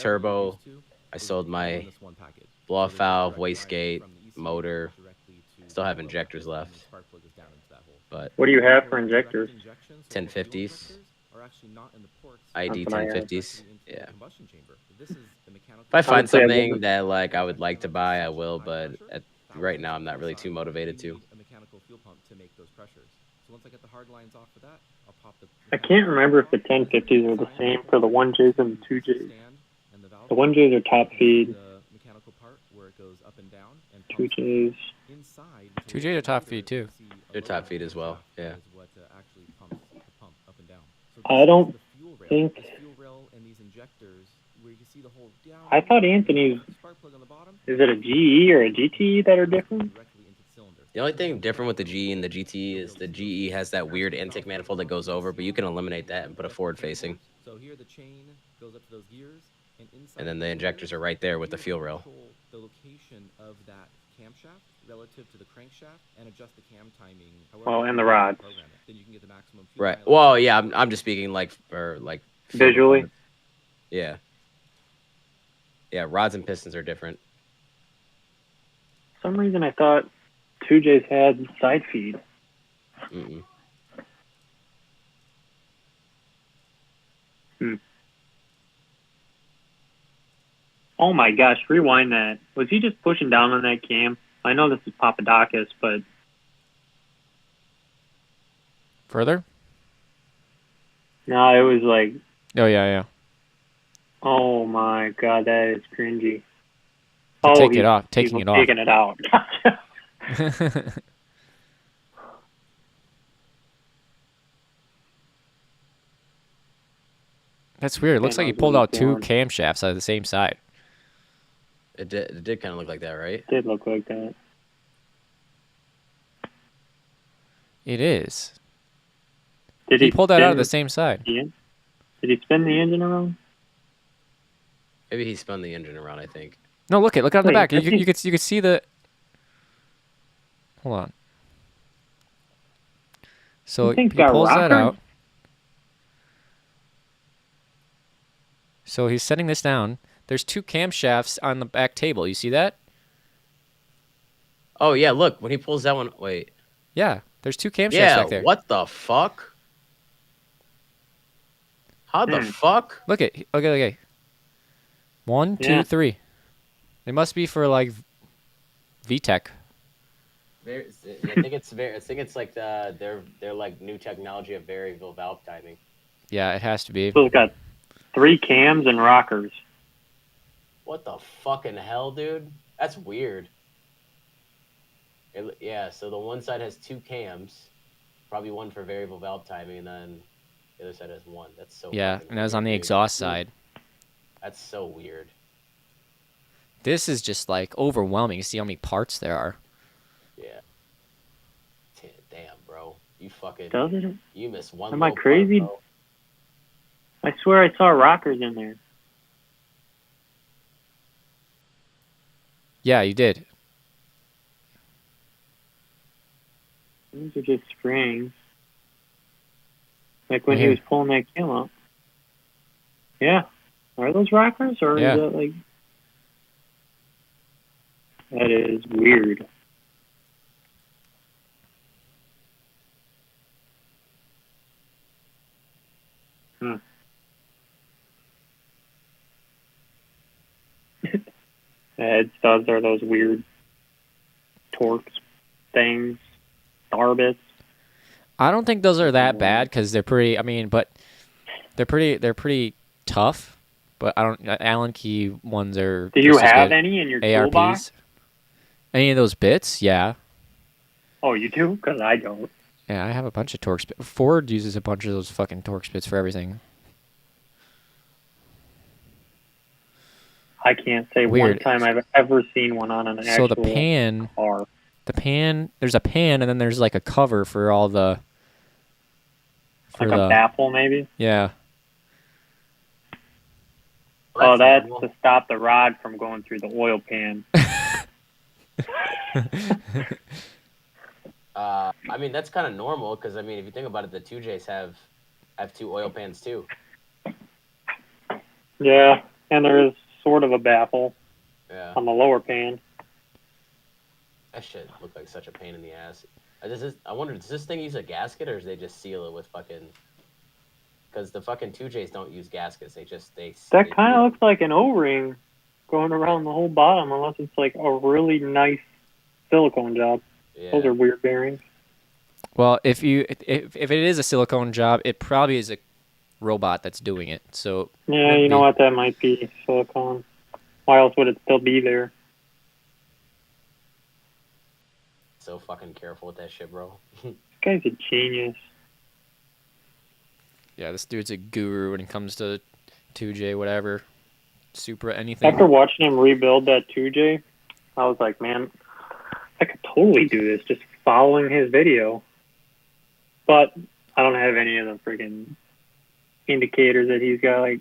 turbo, whatever you're used to, I is sold all in my this one package. blow off So there's a valve, direct line wastegate, from the ECU motor. directly to Still the have oil injectors bucket, and left. the spark plug goes down into that hole. But What do you have for So direct injectors? injection, so all the fuel 1050s. injectors are actually not in the ports, ID That's what I have. 1050s. directly into the Yeah. combustion chamber. This is the mechanical. If I find would say I something wouldn't- that like I would like to buy, I will. High But pressure, at, thousands right now, of I'm not really too PSI, motivated you to. need a mechanical fuel pump to make those pressures. So once I get the hard lines off for that, I'll pop the. I can't remember if the 1050s are the same for the 1Js and the 2Js. The 1Js are top feed. The mechanical part where it goes up and down and 2Js. inside. 2Js are top feed too. They're top feed as well. Yeah. Is what actually pumps the pump up and down. So I this don't is the fuel rail. think- This fuel rail and these injectors where you can see the whole down. I thought Anthony's. Spark plug on the bottom. Is it a GE or a GTE that are different? Directly into the cylinder. The only thing different with the GE and the GT is the GE has that weird intake manifold that goes over, but you can eliminate that and put a forward facing. So here the chain goes up to those gears, and inside. And then the injectors are right there with the fuel rail. Control the location of that camshaft relative to the crankshaft and adjust the cam timing. Well, and the rods. Program it. Then you can get the maximum fuel Right. mileage. Well, yeah, I'm just speaking like for like fuel Visually? performance. Yeah. Yeah, rods and pistons are different. For some reason I thought 2Js had side feed. Mm-mm. Oh my gosh, rewind that. Was he just pushing down on that cam? I know this is Papadakis, but Further? no, it was like, Oh yeah, oh my god, that is cringy. Take it he's- off. he's Taking it off. Taking it out. yeah. That's weird. It looks Man, like he I was pulled really out two bored. camshafts out of the same side. It did kind of look like that, right? Did look like that. It is. Did He pulled that out of spin the same side. Did he spin the engine around? Maybe he spun the engine around, I think. No, look on the Wait, back. You, I think- you could see the. Hold on. So You think he that pulls that rocker- out. So he's setting this down. There's two camshafts on the back table. You see that? Oh, yeah, look, when he pulls that one, wait. Yeah, there's two camshafts Yeah, back there. what the fuck? How the fuck? Look at okay. 1, 2, Yeah. 3. They must be for like VTEC. I think it's like they're like new technology of variable valve timing. Yeah, it has to be. So it's got 3 cams and rockers. What the fucking hell, dude? That's weird. Yeah, so the one side has 2 cams, probably one for variable valve timing, and then the other side has 1. That's so. Yeah, fucking and that was on the weird, dude. exhaust side. That's so weird. This is just like overwhelming. You see how many parts there are. Yeah. Damn, bro. You fucking. Does it? You missed one. Am I little part, crazy? bro. I swear I saw rockers in there. Yeah, you did. These are just springs. Like when he Yeah. was pulling that cam up. Yeah. Are those rockers or Yeah. is that like... That is weird. The head studs are those weird torques things, star bits. I don't think those are that bad because they're pretty. I mean, but they're pretty tough. But I don't. Allen key ones are. Do you just as have good. any in your ARPs? toolbox? Any of those bits? Yeah. Oh, you do? Because I don't. Yeah, I have a bunch of torque spits. Ford uses a bunch of those fucking torque spits for everything. I can't say Weird. one time I've ever seen one on an So actual the pan, car. there's a pan, and then there's like a cover for all the. Like a baffle, maybe? Yeah. Oh, that's to stop the rod from going through the oil pan. I mean, that's kind of normal because, I mean, if you think about it, the 2Js have 2 oil pans too. Yeah, and there is sort of a baffle Yeah. on the lower pan. That shit looked like such a pain in the ass. I wonder, does this thing use a gasket or do they just seal it with fucking... Because the fucking 2Js don't use gaskets. That kind of looks like an O-ring going around the whole bottom, unless it's like a really nice silicone job. Yeah. Those are weird bearings. Well, if it is a silicone job, it probably is a robot that's doing it. So Yeah, you know what? That might be silicone. Why else would it still be there? So fucking careful with that shit, bro. This guy's a genius. Yeah, this dude's a guru when it comes to 2J, whatever, Supra, anything. After watching him rebuild that 2J, I was like, man, I could totally do this just following his video. But I don't have any of the freaking indicators that he's got, like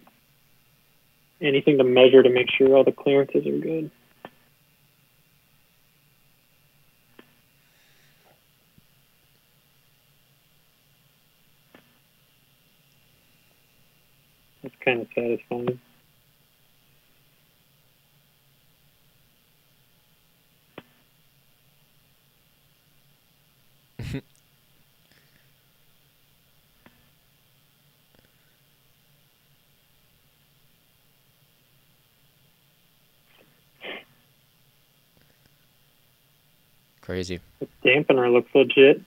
anything to measure to make sure all the clearances are good. That's kind of satisfying. Crazy. The dampener looks legit.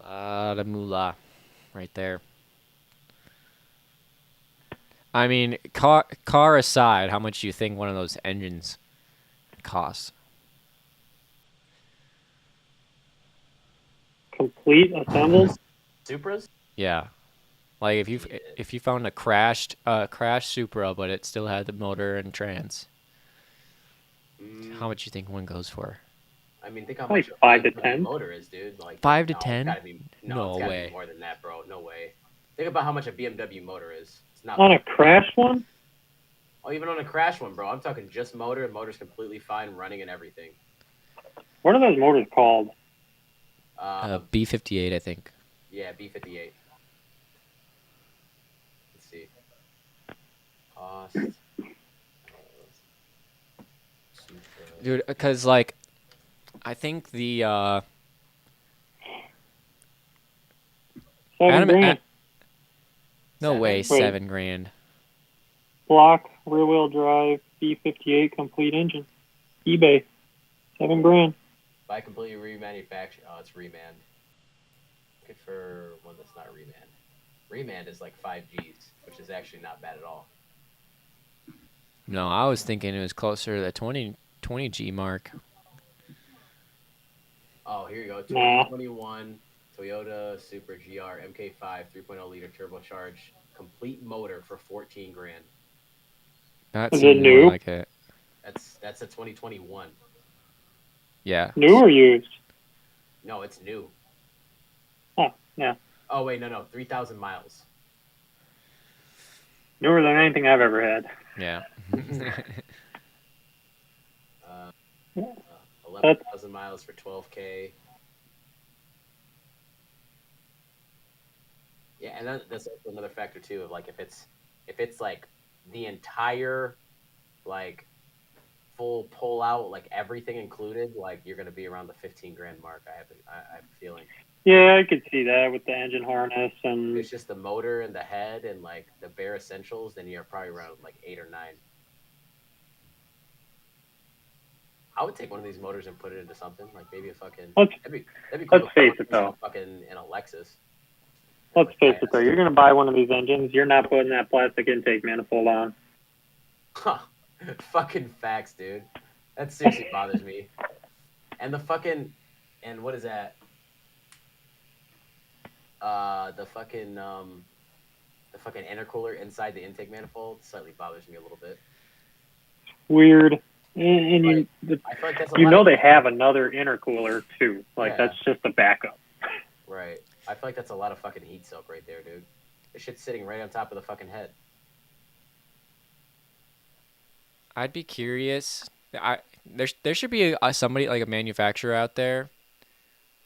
Lot of moolah right there. I mean, car aside, how much do you think one of those engines costs? Complete assembled? Supras? Yeah. Like if you found a crashed Supra, but it still had the motor and trans, how much do you think one goes for? I mean, think how Like much 5 to a 10 motor is, dude. Like 5 to no, 10? It's gotta be, No it's gotta way. be more than that, bro. No way. Think about how much a BMW motor is. It's not On a crashed one? Oh, even on a crash one, bro. I'm talking just motor. Motor's completely fine, running and everything. What are those motors called? B58, I think. Yeah, B58. Let's see. Cost. Dude, because like, I think the 7 grand. No way, Wait. 7 grand. Block, rear wheel drive, B58 complete engine. eBay. 7 grand. Buy completely remanufactured. Oh, it's remand. Good for one that's not remand. Remand is like 5 Gs, which is actually not bad at all. No, I was thinking it was closer to the 20 G mark. Oh, here you go. Nah. 2021 Toyota Supra GR MK5 3.0 liter turbocharged complete motor for 14 grand. That Is seemed it more new? like it. That's a 2021. Yeah. New or used? No, it's new. Oh, yeah. Oh wait, no, 3,000 miles. Newer than anything I've ever had. Yeah. 11,000 miles for 12K. Yeah, and that's also another factor too of like if it's like the entire like full pull out, like everything included, like you're gonna be around the 15 grand mark. I have a feeling. Yeah, I could see that with the engine harness If and it's just the motor and the head and like the bare essentials, then you're probably around like 8 or 9. I would take one of these motors and put it into something like maybe a fucking. let's That'd be cool. let's face it though. Fucking in a Lexus. Let's Like face it IS. though. You're gonna buy one of these engines. You're not putting that plastic intake manifold on. Huh. Fucking facts, dude. That seriously bothers me. And the fucking, and what is that? The fucking intercooler inside the intake manifold slightly bothers me a little bit. Weird. And Like, I feel like that's a you lot know of, they have another intercooler too. Like Yeah. that's just a backup. Right. I feel like that's a lot of fucking heat soak right there, dude. The shit's sitting right on top of the fucking head. I'd be curious. There should be somebody like a manufacturer out there.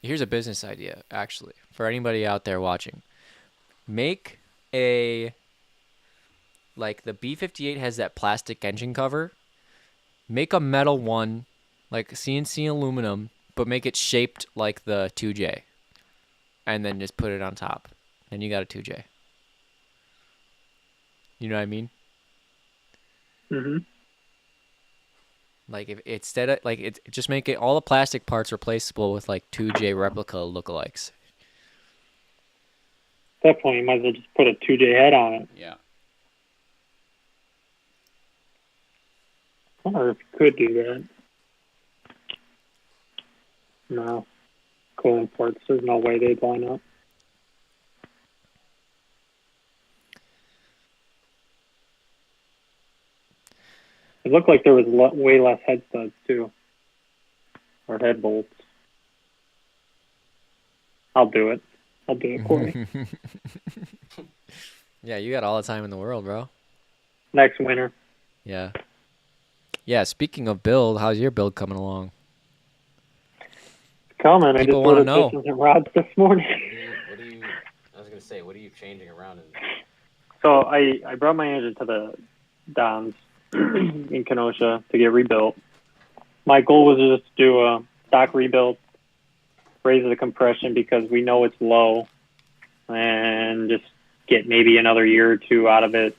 Here's a business idea, actually, for anybody out there watching. Make a like the B58 has that plastic engine cover. Make a metal one, like CNC aluminum, but make it shaped like the 2J, and then just put it on top. Then you got a 2J. You know what I mean? Mhm. Like if instead of like it, just make it all the plastic parts replaceable with like 2J replica lookalikes. At that point, you might as well just put a 2J head on it. Yeah. I wonder if you could do that. No. Cooling ports, there's no way they'd line up. It looked like there was way less head studs, too. Or head bolts. I'll do it. I'll do it, Corey. Yeah, you got all the time in the world, bro. Next winter. Yeah. Yeah, speaking of build, how's your build coming along? Comment. I just People wanna ordered know. pistons and rods this morning. What do you? I was gonna say, what are you changing around in? So I brought my engine to the Dons in Kenosha to get rebuilt. My goal was just to do a stock rebuild, raise the compression because we know it's low, and just get maybe another year or two out of it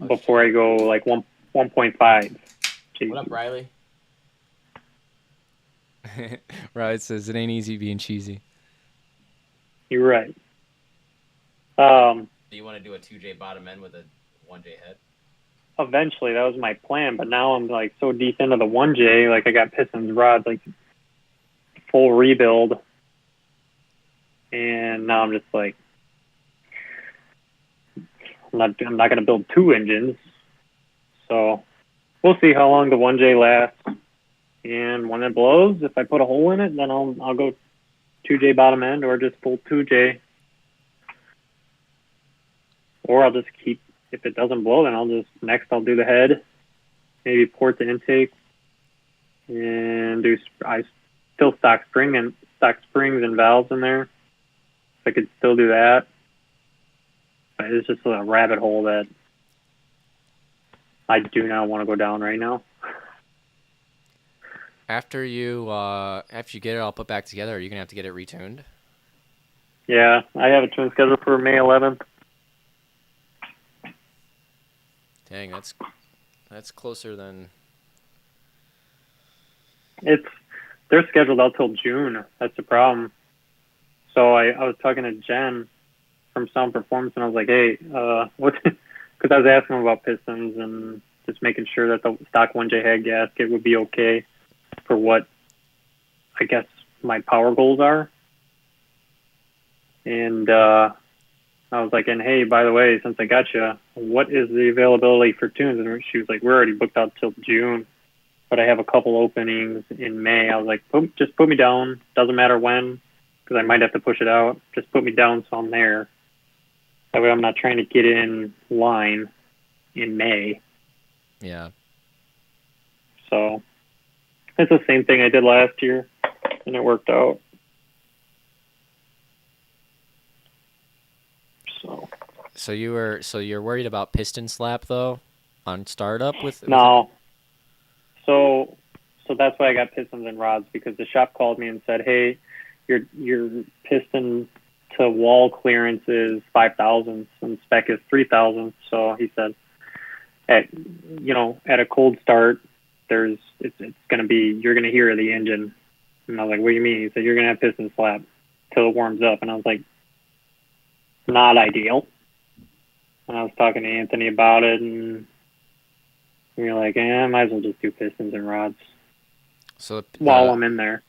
before I go like 1.5. What up, Riley? Right, says it ain't easy being cheesy. You're right. Do you want to do a 2J bottom end with a 1J head? Eventually, that was my plan, but now I'm like so deep into the 1J, like I got pistons, rods, like full rebuild, and now I'm just like, I'm not going to build two engines, so we'll see how long the 1J lasts, and when it blows, if I put a hole in it, then I'll go 2J bottom end or just full 2J, or I'll just keep. If it doesn't blow, then I'll do the head, maybe port the intake, and I still stock springs and valves in there. I could still do that. But it's just a rabbit hole that I do not want to go down right now. After you get it all put back together, are you gonna have to get it retuned? Yeah, I have a tune scheduled for May 11th. Dang, that's closer than. They're scheduled out till June. That's the problem. So I was talking to Jen from Sound Performance, and I was like, hey, what? Because I was asking him about pistons and just making sure that the stock 1J head gasket would be okay for what I guess my power goals are. And I was like, and hey, by the way, since I got you, what is the availability for tunes? And she was like, we're already booked out till June, but I have a couple openings in May. I was like, just put me down. Doesn't matter when, because I might have to push it out. Just put me down so I'm there. That way I'm not trying to get in line in May. Yeah. So it's the same thing I did last year, and it worked out. So you're worried about piston slap though on startup with No. So that's why I got pistons and rods, because the shop called me and said, "Hey, your piston to wall clearance is 5,000 and spec is 3,000." So he said, at a cold start, it's gonna be, you're gonna hear the engine. And I was like, "What do you mean?" He said, "You're gonna have piston slap till it warms up." And I was like, "Not ideal." And I was talking to Anthony about it, and we were like, I might as well just do pistons and rods So while I'm in there.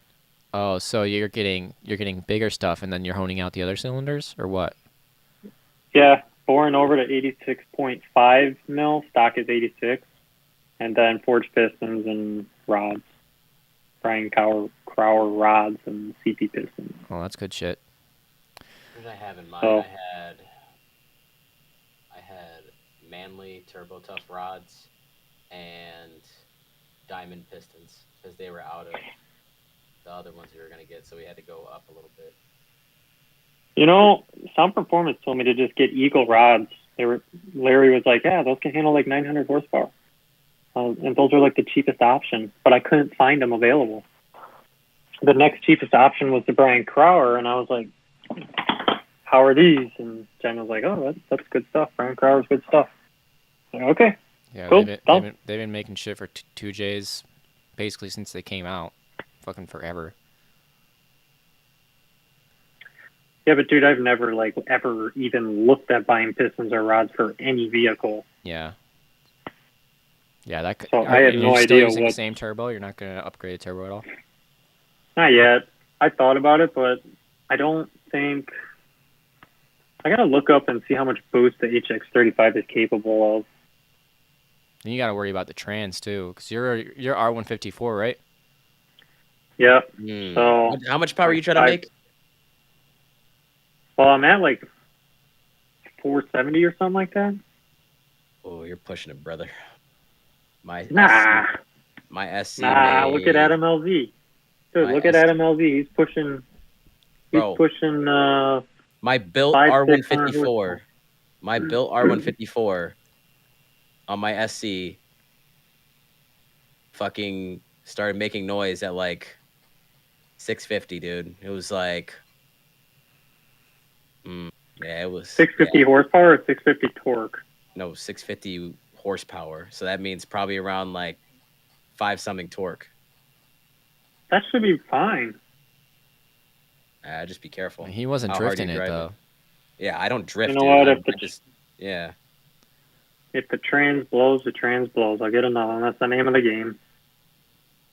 Oh, so you're getting bigger stuff, and then you're honing out the other cylinders, or what? Yeah, boring over to 86.5 mil. Stock is 86, and then forged pistons and rods. Brian Crower rods and CP pistons. Oh, that's good shit. What did I have in mind? So, I had Manly Turbo Tough rods and Diamond pistons because they were out of the other ones we were gonna get, so we had to go up a little bit. Sound Performance told me to just get Eagle rods. Larry was like, "Yeah, those can handle like 900 horsepower." And those are like the cheapest option, but I couldn't find them available. The next cheapest option was the Brian Crower, and I was like, "How are these?" And Jen was like, "Oh, that's good stuff. Brian Crower's good stuff." Like, okay. Yeah, cool. they've been making shit for 2Js basically since they came out, fucking forever. Yeah, but dude, I've never ever even looked at buying pistons or rods for any vehicle. Yeah. Yeah, that could. So I have no still idea using what. the same turbo. You're not gonna upgrade the turbo at all. Not yet. I thought about it, but I don't think. I gotta look up and see how much boost the HX35 is capable of. And you gotta worry about the trans too, because you're R154, right? Yeah. So how much power are you trying to make? Well, I'm at like 470 or something like that. Oh, you're pushing it, brother. My SC Nah, look at Adam LV. Dude, look at Adam LV. He's pushing. My built R154. My built R154 on my SC fucking started making noise at like 650, dude. It was like, yeah, it was 650 horsepower or 650 torque. No, 650 horsepower. So that means probably around like 5-something torque. That should be fine. Just be careful. He wasn't drifting it though. Yeah, I don't drift. You know what? Yeah. If the trans blows, the trans blows. I'll get another one. That's the name of the game.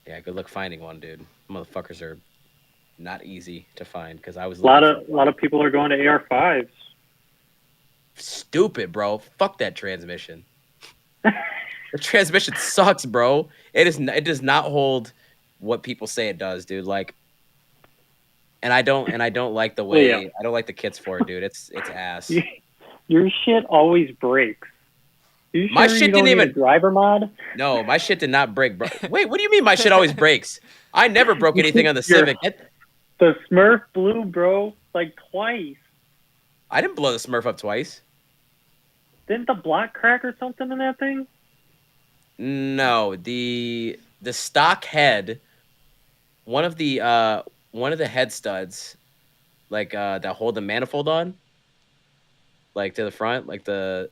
Yeah, good luck finding one, dude. Motherfuckers are not easy to find because I was a lot of people are going to AR5s. Stupid, bro. Fuck that transmission. The transmission sucks, bro. It does not hold what people say it does, dude. Like, and I don't like the way I don't like the kits for it, dude. It's ass. Your shit always breaks. You sure my shit you didn't don't even need a driver mod. No, my shit did not break, bro. Wait, what do you mean my shit always breaks? I never broke anything on the Civic. The Smurf blew, bro, like twice. I didn't blow the Smurf up twice. Didn't the block crack or something in that thing? No, the stock head, one of the head studs, like that hold the manifold on, like to the front, like the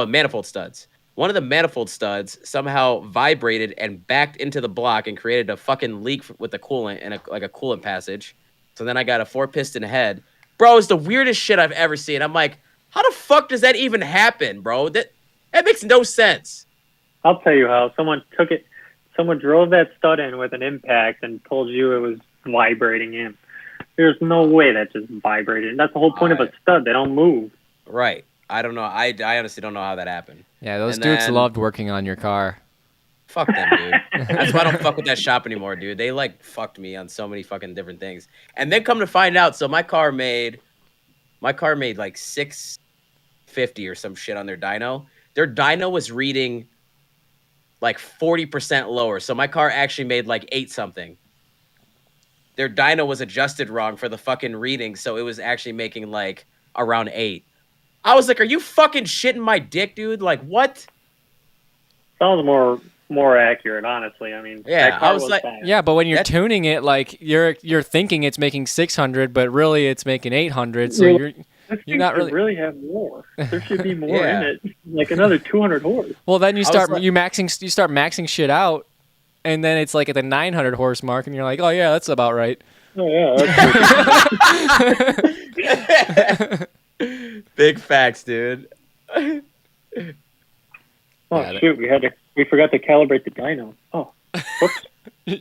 manifold studs. One of the manifold studs somehow vibrated and backed into the block and created a fucking leak with the coolant and a coolant passage. So then I got a 4-piston head. Bro, it's the weirdest shit I've ever seen. I'm like, how the fuck does that even happen, bro? That makes no sense. I'll tell you how. Someone drove that stud in with an impact and told you it was vibrating in. There's no way that just vibrated. That's the whole point of a stud. They don't move. Right. I don't know. I honestly don't know how that happened. Yeah, those dudes loved working on your car. Fuck them, dude. That's why I don't fuck with that shop anymore, dude. They fucked me on so many fucking different things. And then come to find out, so my car made like 650 or some shit on their dyno. Their dyno was reading like 40% lower. So my car actually made like 8-something. Their dyno was adjusted wrong for the fucking reading, so it was actually making like around 8. I was like, are you fucking shitting my dick, dude? Like, what? Sounds more more accurate, honestly. I mean, Yeah, that car I was like, fast. Yeah, but when you're That- tuning it, like you're thinking it's making 600, but really it's making 800. So You're- you're This you're thing not should really. have more. There should be more in Yeah. it, like another 200 horse. Well, then you I was start like- you start maxing shit out, and then it's like at the 900 horse mark, and you're like, oh yeah, that's about right. Oh yeah, that's Big facts, dude. oh Yeah, shoot, we forgot to calibrate the dyno. Oh, whoops.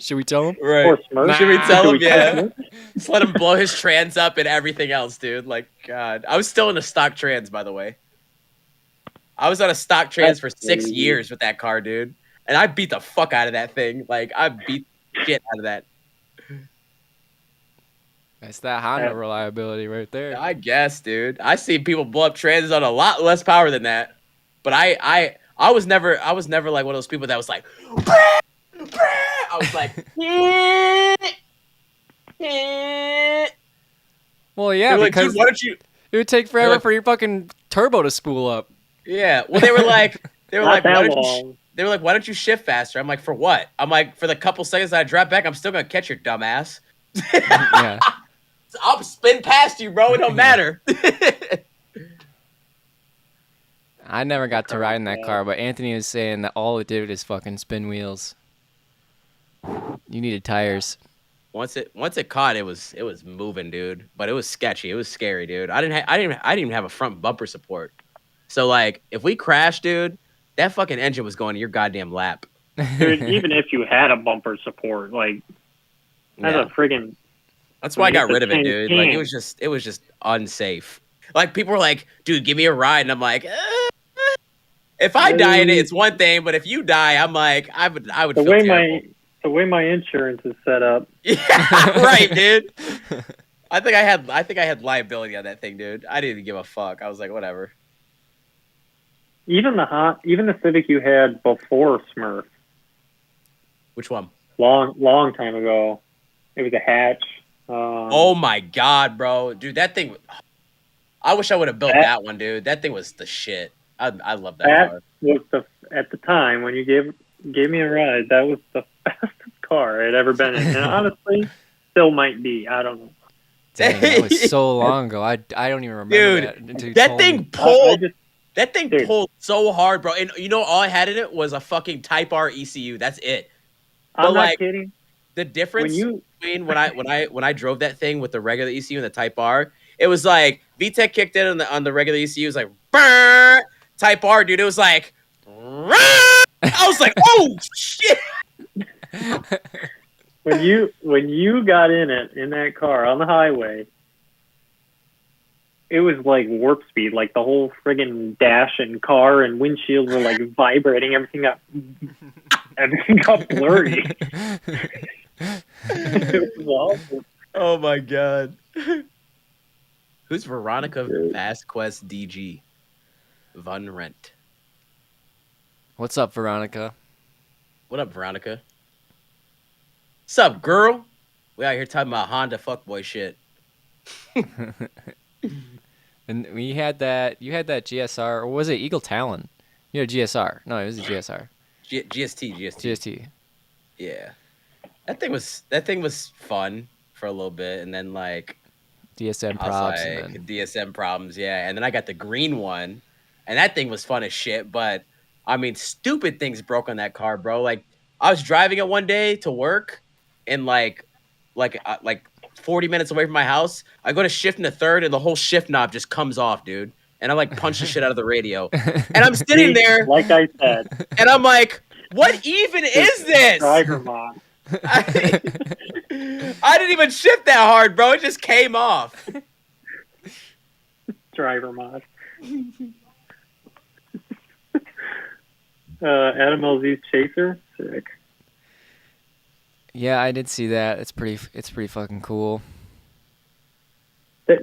Should we tell him? Right. Poor Smurf. Should we tell Should him? we tell Yeah. Smurf? Just let him blow his trans up and everything else, dude. Like, God. I was still in a stock trans, by the way. I was on a stock trans for That's 6 crazy. years with that car, dude. And I beat the fuck out of that thing. Like, I beat shit out of that. That's that Honda reliability right there. I guess, dude. I see people blow up trans on a lot less power than that. But I was never like one of those people that was like, I was like, Well, yeah, They were like, because dude, why don't you? it would take forever like- for your fucking turbo to spool up. Yeah. Well, they were like, Not why that don't you? long. They were like, why don't you shift faster? I'm like, for what? I'm like, for the couple seconds that I drop back, I'm still gonna catch your dumb ass. Yeah. I'll spin past you, bro. It don't matter. I never got to ride in that car, but Anthony was saying that all it did was fucking spin wheels. You needed tires. Once it caught, it was moving, dude. But it was sketchy. It was scary, dude. I didn't even have a front bumper support. So like, if we crashed, dude, that fucking engine was going to your goddamn lap. Dude, even if you had a bumper support, like that's Yeah. a friggin' That's why I got it's rid a of it, dude. Like tank. it was just unsafe. Like people were like, dude, give me a ride, and I'm like, if I die in it, it's one thing, but if you die, I'm like, I would the feel way terrible. the way my insurance is set up. Yeah, right, dude. I think I had liability on that thing, dude. I didn't give a fuck. I was like, whatever. Even the Civic you had before Smurf, Which one? long time ago, it was a hatch. Oh my god, bro, dude, that thing. I wish I would have built that one, dude. That thing was the shit. I love that that car. was at the time when you gave me a ride. That was the fastest car I'd ever been in, and honestly, still might be. I don't know. Dang, that was so long ago. I don't even remember Dude, that. Until you that told thing me. pulled. I just- That thing Dude. pulled so hard, bro. And you know, all I had in it was a fucking Type R ECU. That's it. I'm But, not like, kidding. The difference When you between when I drove that thing with the regular ECU and the Type R, it was like VTEC kicked in on the regular ECU. It was like brrr. Type R, dude. It was like rrr. I was like, oh shit. when you got in that car on the highway, it was like warp speed. Like the whole friggin' dash and car and windshield were like vibrating. Everything got blurry. It was awful. Oh my god. Who's Veronica Vasquez DG? Von Rent. What's up, Veronica? What up, Veronica? What's up, girl? We out here talking about Honda fuckboy shit. And we had that. You had that GSR, or was it Eagle Talon? You had a GSR. No, it was a GSR. GST. GST. Yeah. That thing was fun for a little bit, and then like DSM I was props. like, And then, DSM problems, yeah. And then I got the green one, and that thing was fun as shit. But I mean, stupid things broke on that car, bro. Like I was driving it one day to work, and like 40 minutes away from my house, I go to shift in the third, and the whole shift knob just comes off, dude. And I like punch the shit out of the radio, and I'm sitting there, Like I said, and I'm like, what even is this? driver mod. I didn't even shift that hard, bro. It just came off. Driver mod. Adam LZ's Chaser, sick. yeah, I did see that. It's pretty fucking cool.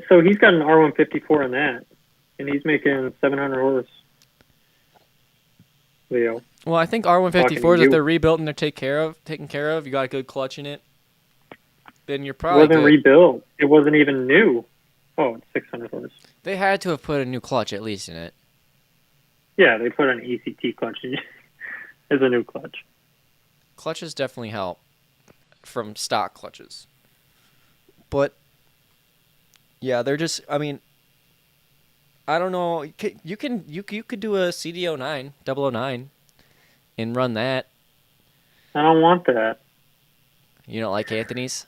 So he's got an R154 in that, and he's making 700 horse. Leo. Well, I think R154s, Talking to if you. they're rebuilt and they're taken care of, you got a good clutch in it, then you're It probably wasn't good. rebuilt. It wasn't even new. Oh, it's 600 horse. They had to have put a new clutch at least in it. Yeah, they put an ACT clutch in as a new clutch. Clutches definitely help from stock clutches. But yeah, they're just. I mean, I don't know. You could do a CD09, 009, and run that. I don't want that. You don't like Anthony's?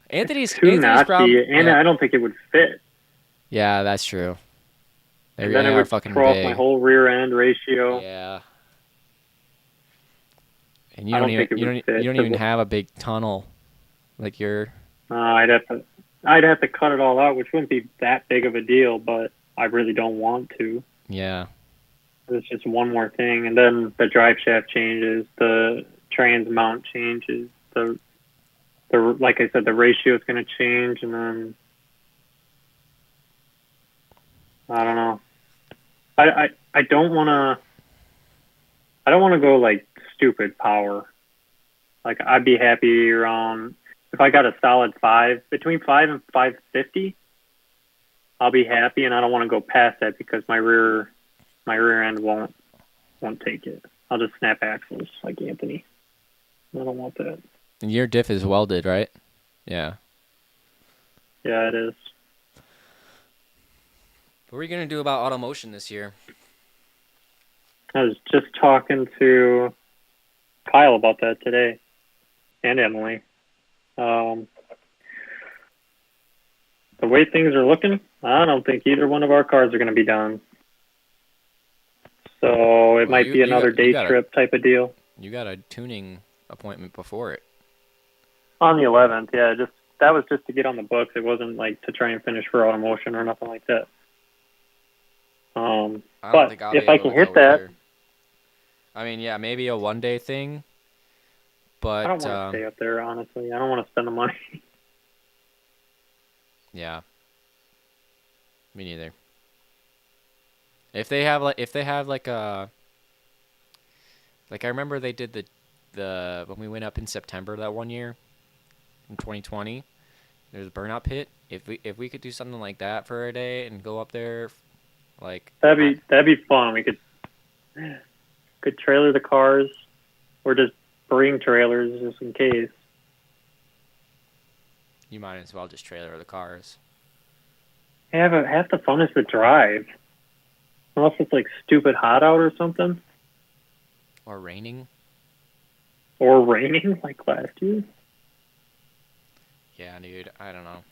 It's too Anthony's problem. knotty, and Yeah. I don't think it would fit. Yeah, that's true. And then it are would fucking throw off big. my whole rear end ratio. Yeah. And I don't think it would fit. you don't even have a big tunnel, like your. I'd have to cut it all out, which wouldn't be that big of a deal, but I really don't want to. Yeah. It's just one more thing, and then the drive shaft changes, the trans mount changes, the like I said, the ratio is going to change, and then I don't know. I don't want to. I don't want to go like stupid power. Like I'd be happy around if I got a solid 5 between 5 and 550. I'll be happy, and I don't want to go past that because my rear end won't take it. I'll just snap axles like Anthony. I don't want that. And your diff is welded, right? Yeah. Yeah, it is. What are you gonna do about automotion this year? I was just talking to Kyle about that today, and Emily. The way things are looking, I don't think either one of our cars are going to be done. So it might be another day trip type of deal. You got a tuning appointment before it. On the 11th, yeah. That was just to get on the books. It wasn't like to try and finish for automotion or nothing like that. But if I can hit that, I mean, yeah, maybe a one-day thing. But I don't want to stay up there. Honestly, I don't want to spend the money. Yeah. Me neither. If they have like a like I remember they did the when we went up in September that one year in 2020, there's a burnout pit. If we could do something like that for a day and go up there, like that'd be fun. We could trailer the cars, or just bring trailers just in case. You might as well just trailer the cars. Half the fun is the drive. Unless it's like stupid hot out or something. Or raining. Or raining like last year. Yeah, dude. I don't know.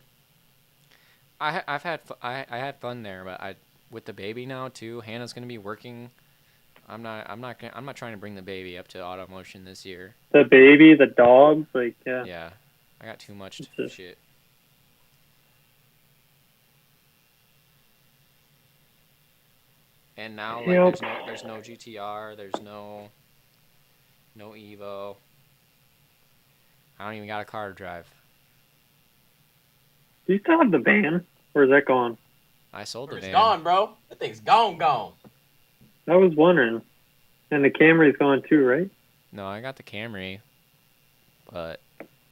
I had fun there, but with the baby now too. Hannah's gonna be working. I'm not trying to bring the baby up to automotion this year. The baby, the dogs, like yeah. Yeah, I got too much shit. And now like there's no GTR, there's no Evo. I don't even got a car to drive. Do you still have the van? Where's that gone? I sold the van. It's gone, bro. That thing's gone. I was wondering. And the Camry's gone too, right? No, I got the Camry. But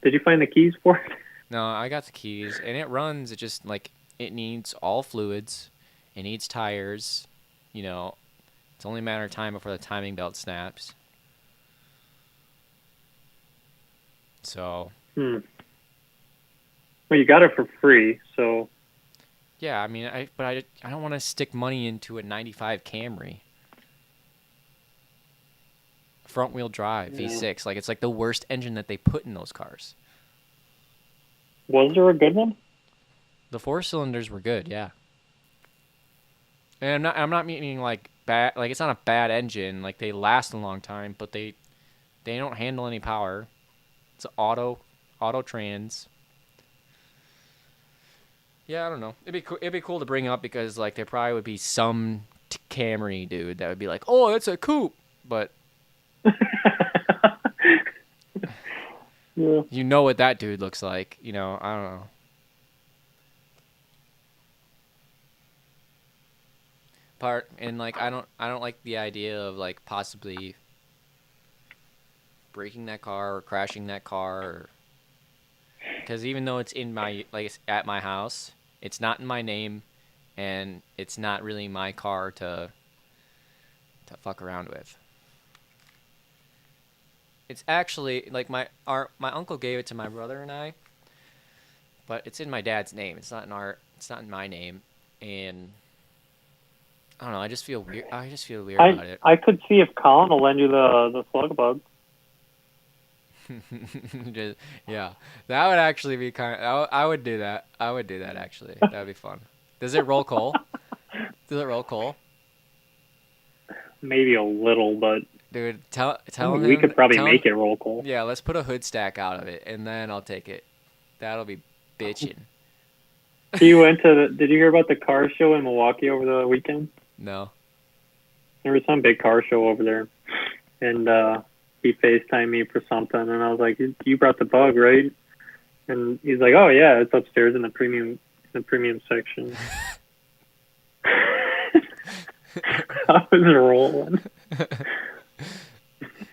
did you find the keys for it? No, I got the keys, and it runs. It just like it needs all fluids. It needs tires. You know, it's only a matter of time before the timing belt snaps. So. Well, you got it for free, so. Yeah, I mean, I don't want to stick money into a '95 Camry. Front-wheel drive, V6. Like, it's like the worst engine that they put in those cars. Was there a good one? The 4 cylinders were good, yeah. And I'm not meaning like bad. Like, it's not a bad engine. Like, they last a long time, but they don't handle any power. It's auto trans. Yeah, I don't know. It'd be cool to bring up because like there probably would be some Camry dude that would be like, "Oh, it's a coupe," but yeah. You know what that dude looks like. You know, I don't know. And like I don't like the idea of like possibly breaking that car or crashing that car, because even though it's in my it's at my house, it's not in my name, and it's not really my car to fuck around with. It's actually like my uncle gave it to my brother and I, but it's in my dad's name. It's not in my name, and I don't know. I just feel weird. I just feel weird about it. I could see if Colin will lend you the slug bug. Yeah, that would actually be kind of. I would do that. I would do that actually. That would be fun. Does it roll coal? Does it roll coal? Maybe a little, but Dude, tell him. we could probably tell make him, it roll coal. Yeah, let's put a hood stack out of it, and then I'll take it. That'll be bitching. Did you hear about the car show in Milwaukee over the weekend? No. There was some big car show over there, and he FaceTimed me for something, and I was like, "You brought the bug, right?" And he's like, "Oh yeah, it's upstairs in the premium section." I was rolling.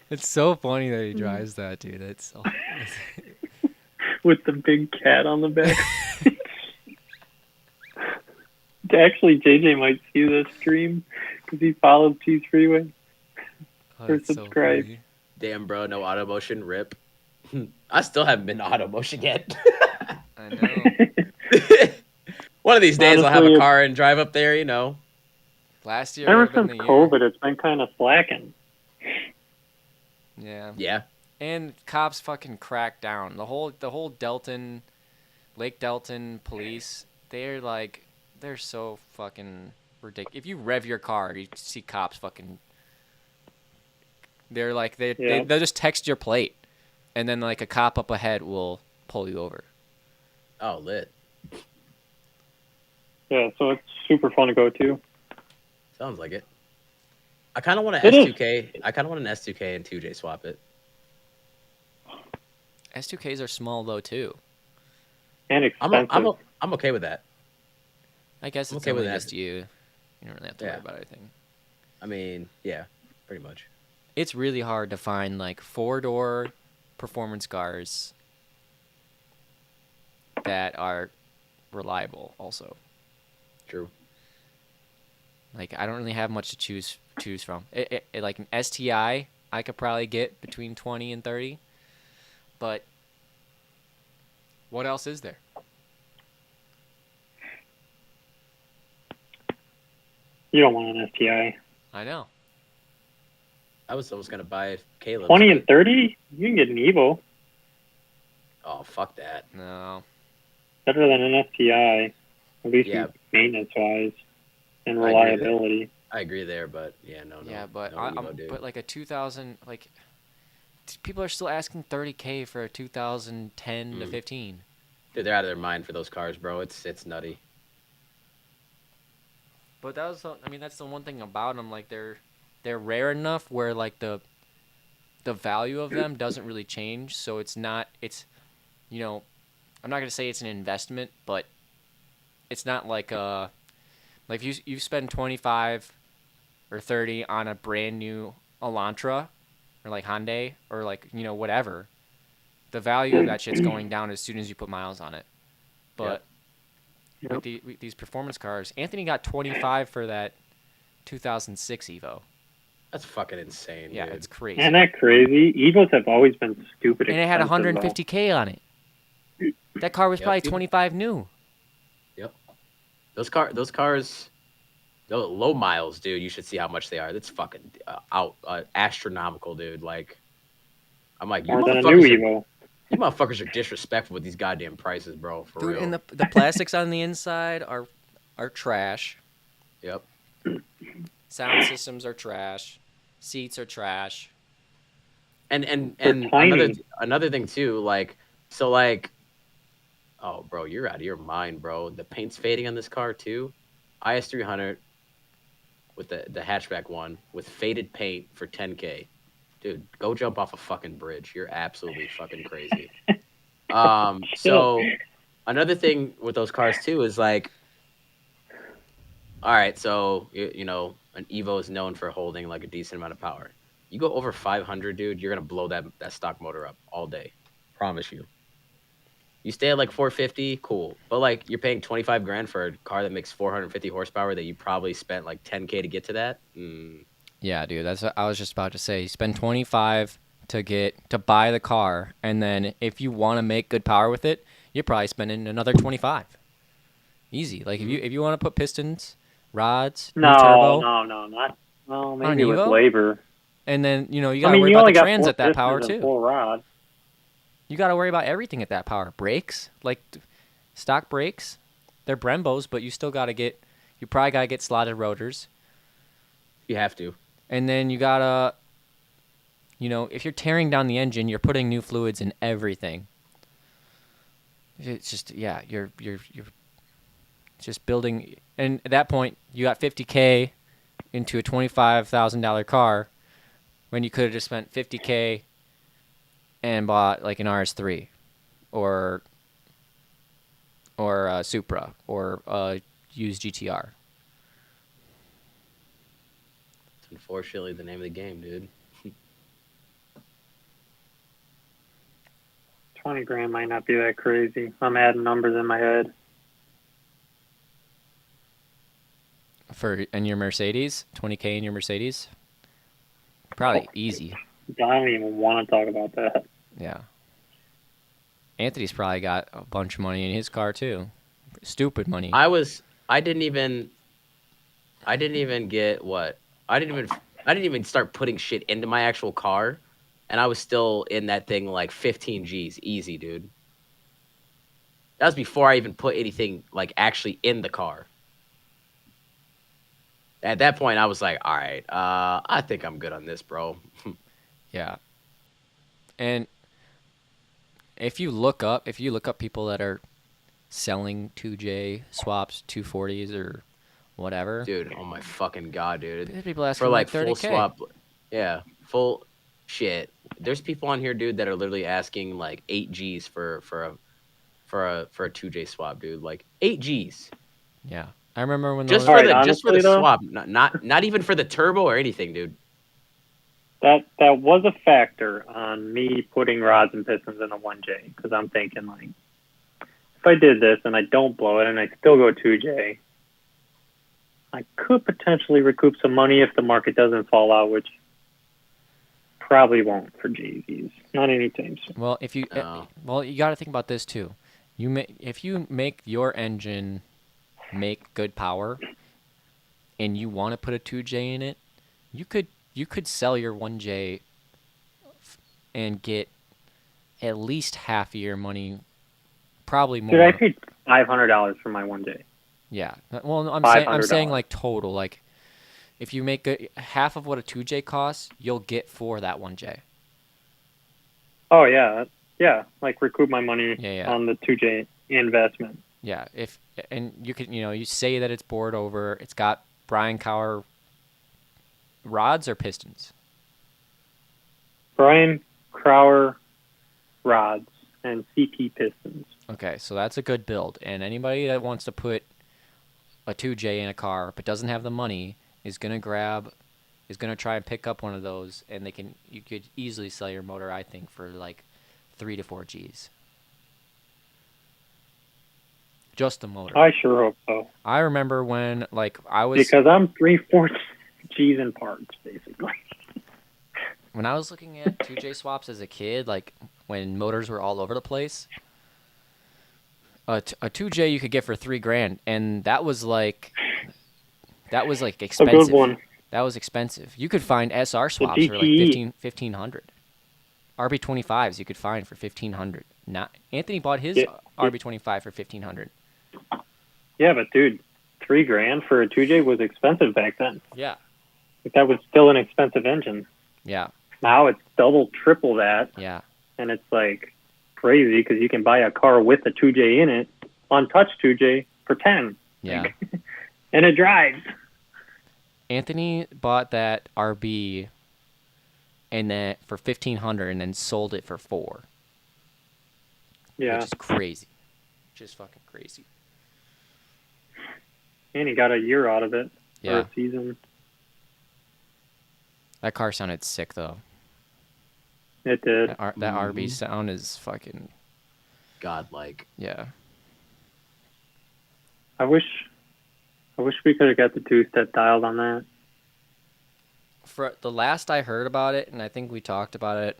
It's so funny that he drives that, dude. It's with the big cat on the back. Actually, JJ might see this stream because he follows Cheese Freeway. Or subscribe. So Damn, bro, no auto motion. Rip. I still haven't been to auto motion yet. I know. One of these days, Honestly, I'll have a car and drive up there. Last year, ever since COVID, it's been kind of slacking. Yeah. Yeah. And cops fucking crack down. The whole Lake Delton police, they're so fucking ridiculous. If you rev your car, you see cops fucking. They're like they'll just text your plate, and then like a cop up ahead will pull you over. Oh, lit. Yeah, so it's super fun to go to. Sounds like it. I kind of want an S2K. I kind of want an S2K and 2J swap it. S2Ks are small though too. And expensive. I'm okay with that. I guess it's okay with only that. just you. You don't really have to worry about anything. I mean, yeah, pretty much. It's really hard to find like 4-door performance cars that are reliable also. True. Like I don't really have much to choose from. Like an STI, I could probably get between 20 and 30. But what else is there? You don't want an STI. I know. I was almost gonna buy Caleb. 20 and 30? You can get an Evo. Oh, fuck that. No. Better than an STI. At least maintenance-wise and reliability. I agree there, but no. Yeah, but no Evo, but like a 2000, like people are still asking $30K for a 2010 to 15. Dude, they're out of their mind for those cars, bro. It's nutty. But that's the one thing about them. Like they're rare enough where like the value of them doesn't really change. So I'm not gonna say it's an investment, but it's not like like you spend 25 or 30 on a brand new Elantra or like Hyundai or like whatever. The value of that shit's going down as soon as you put miles on it. But with these performance cars, Anthony got 25 for that 2006 Evo. That's fucking insane. Yeah, dude. it's crazy. Isn't that crazy? Evos have always been stupid And it had expensive, 150K on it. That car was probably 25 new. Yep. Those cars, those low miles, dude. You should see how much they are. That's fucking astronomical, dude. Like, I'm like, More than a new Evo. You motherfuckers are disrespectful with these goddamn prices, bro. For Dude, real. and the plastics on the inside are trash. Yep. Sound systems are trash. Seats are trash. And another thing too, like, so like, oh, bro, you're out of your mind, bro. The paint's fading on this car too. IS300 with the hatchback one with faded paint for 10K. Dude, go jump off a fucking bridge. You're absolutely fucking crazy. So another thing with those cars too is like, all right, so an Evo is known for holding like a decent amount of power. You go over 500, dude, you're gonna blow that stock motor up all day. Promise you. You stay at like 450, cool. But like you're paying 25 grand for a car that makes 450 horsepower that you probably spent like 10K to get to that. Yeah, dude, that's what I was just about to say. You spend 25 to buy the car, and then if you want to make good power with it, you're probably spending another 25. Easy. Like if you want to put pistons, rods, new turbo. No, not. Well, On maybe with Evo? labor. And then, you I gotta mean, worry you about only the got trans 4 at that power pistons and too. 4 rods. You gotta worry about everything at that power. Brakes, like stock brakes, they're Brembos, but you probably gotta get slotted rotors. You have to. And then you gotta, if you're tearing down the engine, you're putting new fluids in everything. It's just, yeah, you're just building, and at that point, you got $50K into a $25,000 car, when you could have just spent $50K and bought like an RS3, or a Supra, or a used GTR. It's unfortunately the name of the game, dude. 20 grand might not be that crazy. I'm adding numbers in my head. In your Mercedes, 20K in your Mercedes, probably easy. I don't even want to talk about that. Yeah. Anthony's probably got a bunch of money in his car too. Stupid money. I didn't even get what? I didn't even start putting shit into my actual car, and I was still in that thing like 15 G's easy, dude. That was before I even put anything like actually in the car. At that point, I was like, all right, I think I'm good on this, bro. Yeah. And if you look up people that are selling 2J swaps, 240s, or whatever. Dude, oh my fucking god, dude. People asking for like 30K. full swap. Yeah, full shit. There's people on here, dude, that are literally asking like 8 G's for a 2J swap, dude. Like 8 G's. Yeah. I remember when just for the swap, not even for the turbo or anything, dude. That was a factor on me putting rods and pistons in a 1J, because I'm thinking, like, if I did this and I don't blow it and I still go 2J, I could potentially recoup some money if the market doesn't fall out, which probably won't for JVs. Not anytime soon. Well, you got to think about this too. If you make your engine make good power, and you want to put a 2J in it, you could sell your 1J and get at least half of your money, probably more. Dude, I paid $500 for my 1J. Yeah. Well, I'm saying like total. Like, if you make half of what a 2J costs, you'll get for that 1J. Oh yeah, like recoup my money Yeah. on the 2J investment. Yeah. And you could you say that it's bored over. It's got Brian Cower rods or pistons. Brian Crower rods and CP pistons. Okay, so that's a good build. And anybody that wants to put a 2J in a car but doesn't have the money is gonna try and pick up one of those, and you could easily sell your motor, I think, for like 3 to 4 G's. Just the motor. I sure hope so. I remember when because I'm 3/4 G's in parts, basically. When I was looking at 2J swaps as a kid, like when motors were all over the place, a 2J you could get for $3,000, and that was like expensive. A good one. That was expensive. You could find SR swaps for like 1,500. RB25s you could find for 1,500. Anthony bought his RB25 for 1,500. Yeah, but dude, $3,000 for a 2J was expensive back then. Yeah. Like, that was still an expensive engine. Yeah. Now it's double, triple that. Yeah. And it's like crazy because you can buy a car with a 2J in it, untouched 2J, for 10. Yeah. And it drives. Anthony bought that RB and then for 1,500 and then sold it for $4,000. Yeah. Which is crazy. Just fucking crazy. And he got a year out of it. Yeah. Or a season. That car sounded sick though. It did. That RB sound is fucking godlike. Yeah. I wish we could have got the 2-step dialed on that. For the last I heard about it, and I think we talked about it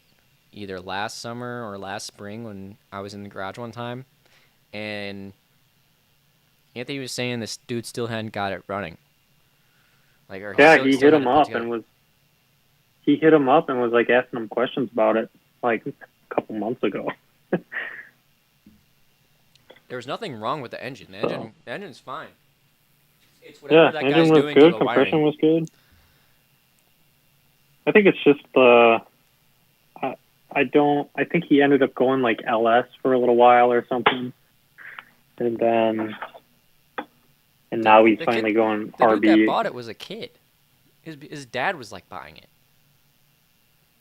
either last summer or last spring when I was in the garage one time, and Anthony was saying this dude still hadn't got it running. Like, or Yeah, still, he still hit hadn't him put up together. and was like asking him questions about it like a couple months ago. There was nothing wrong with the engine. The engine's fine. It's whatever Yeah, that engine guy's was doing good, to the compression wiring. was good. I think it's just the. I think he ended up going like LS for a little while or something, and now he's finally going The RB. dude that bought it was a kid. His dad was like buying it.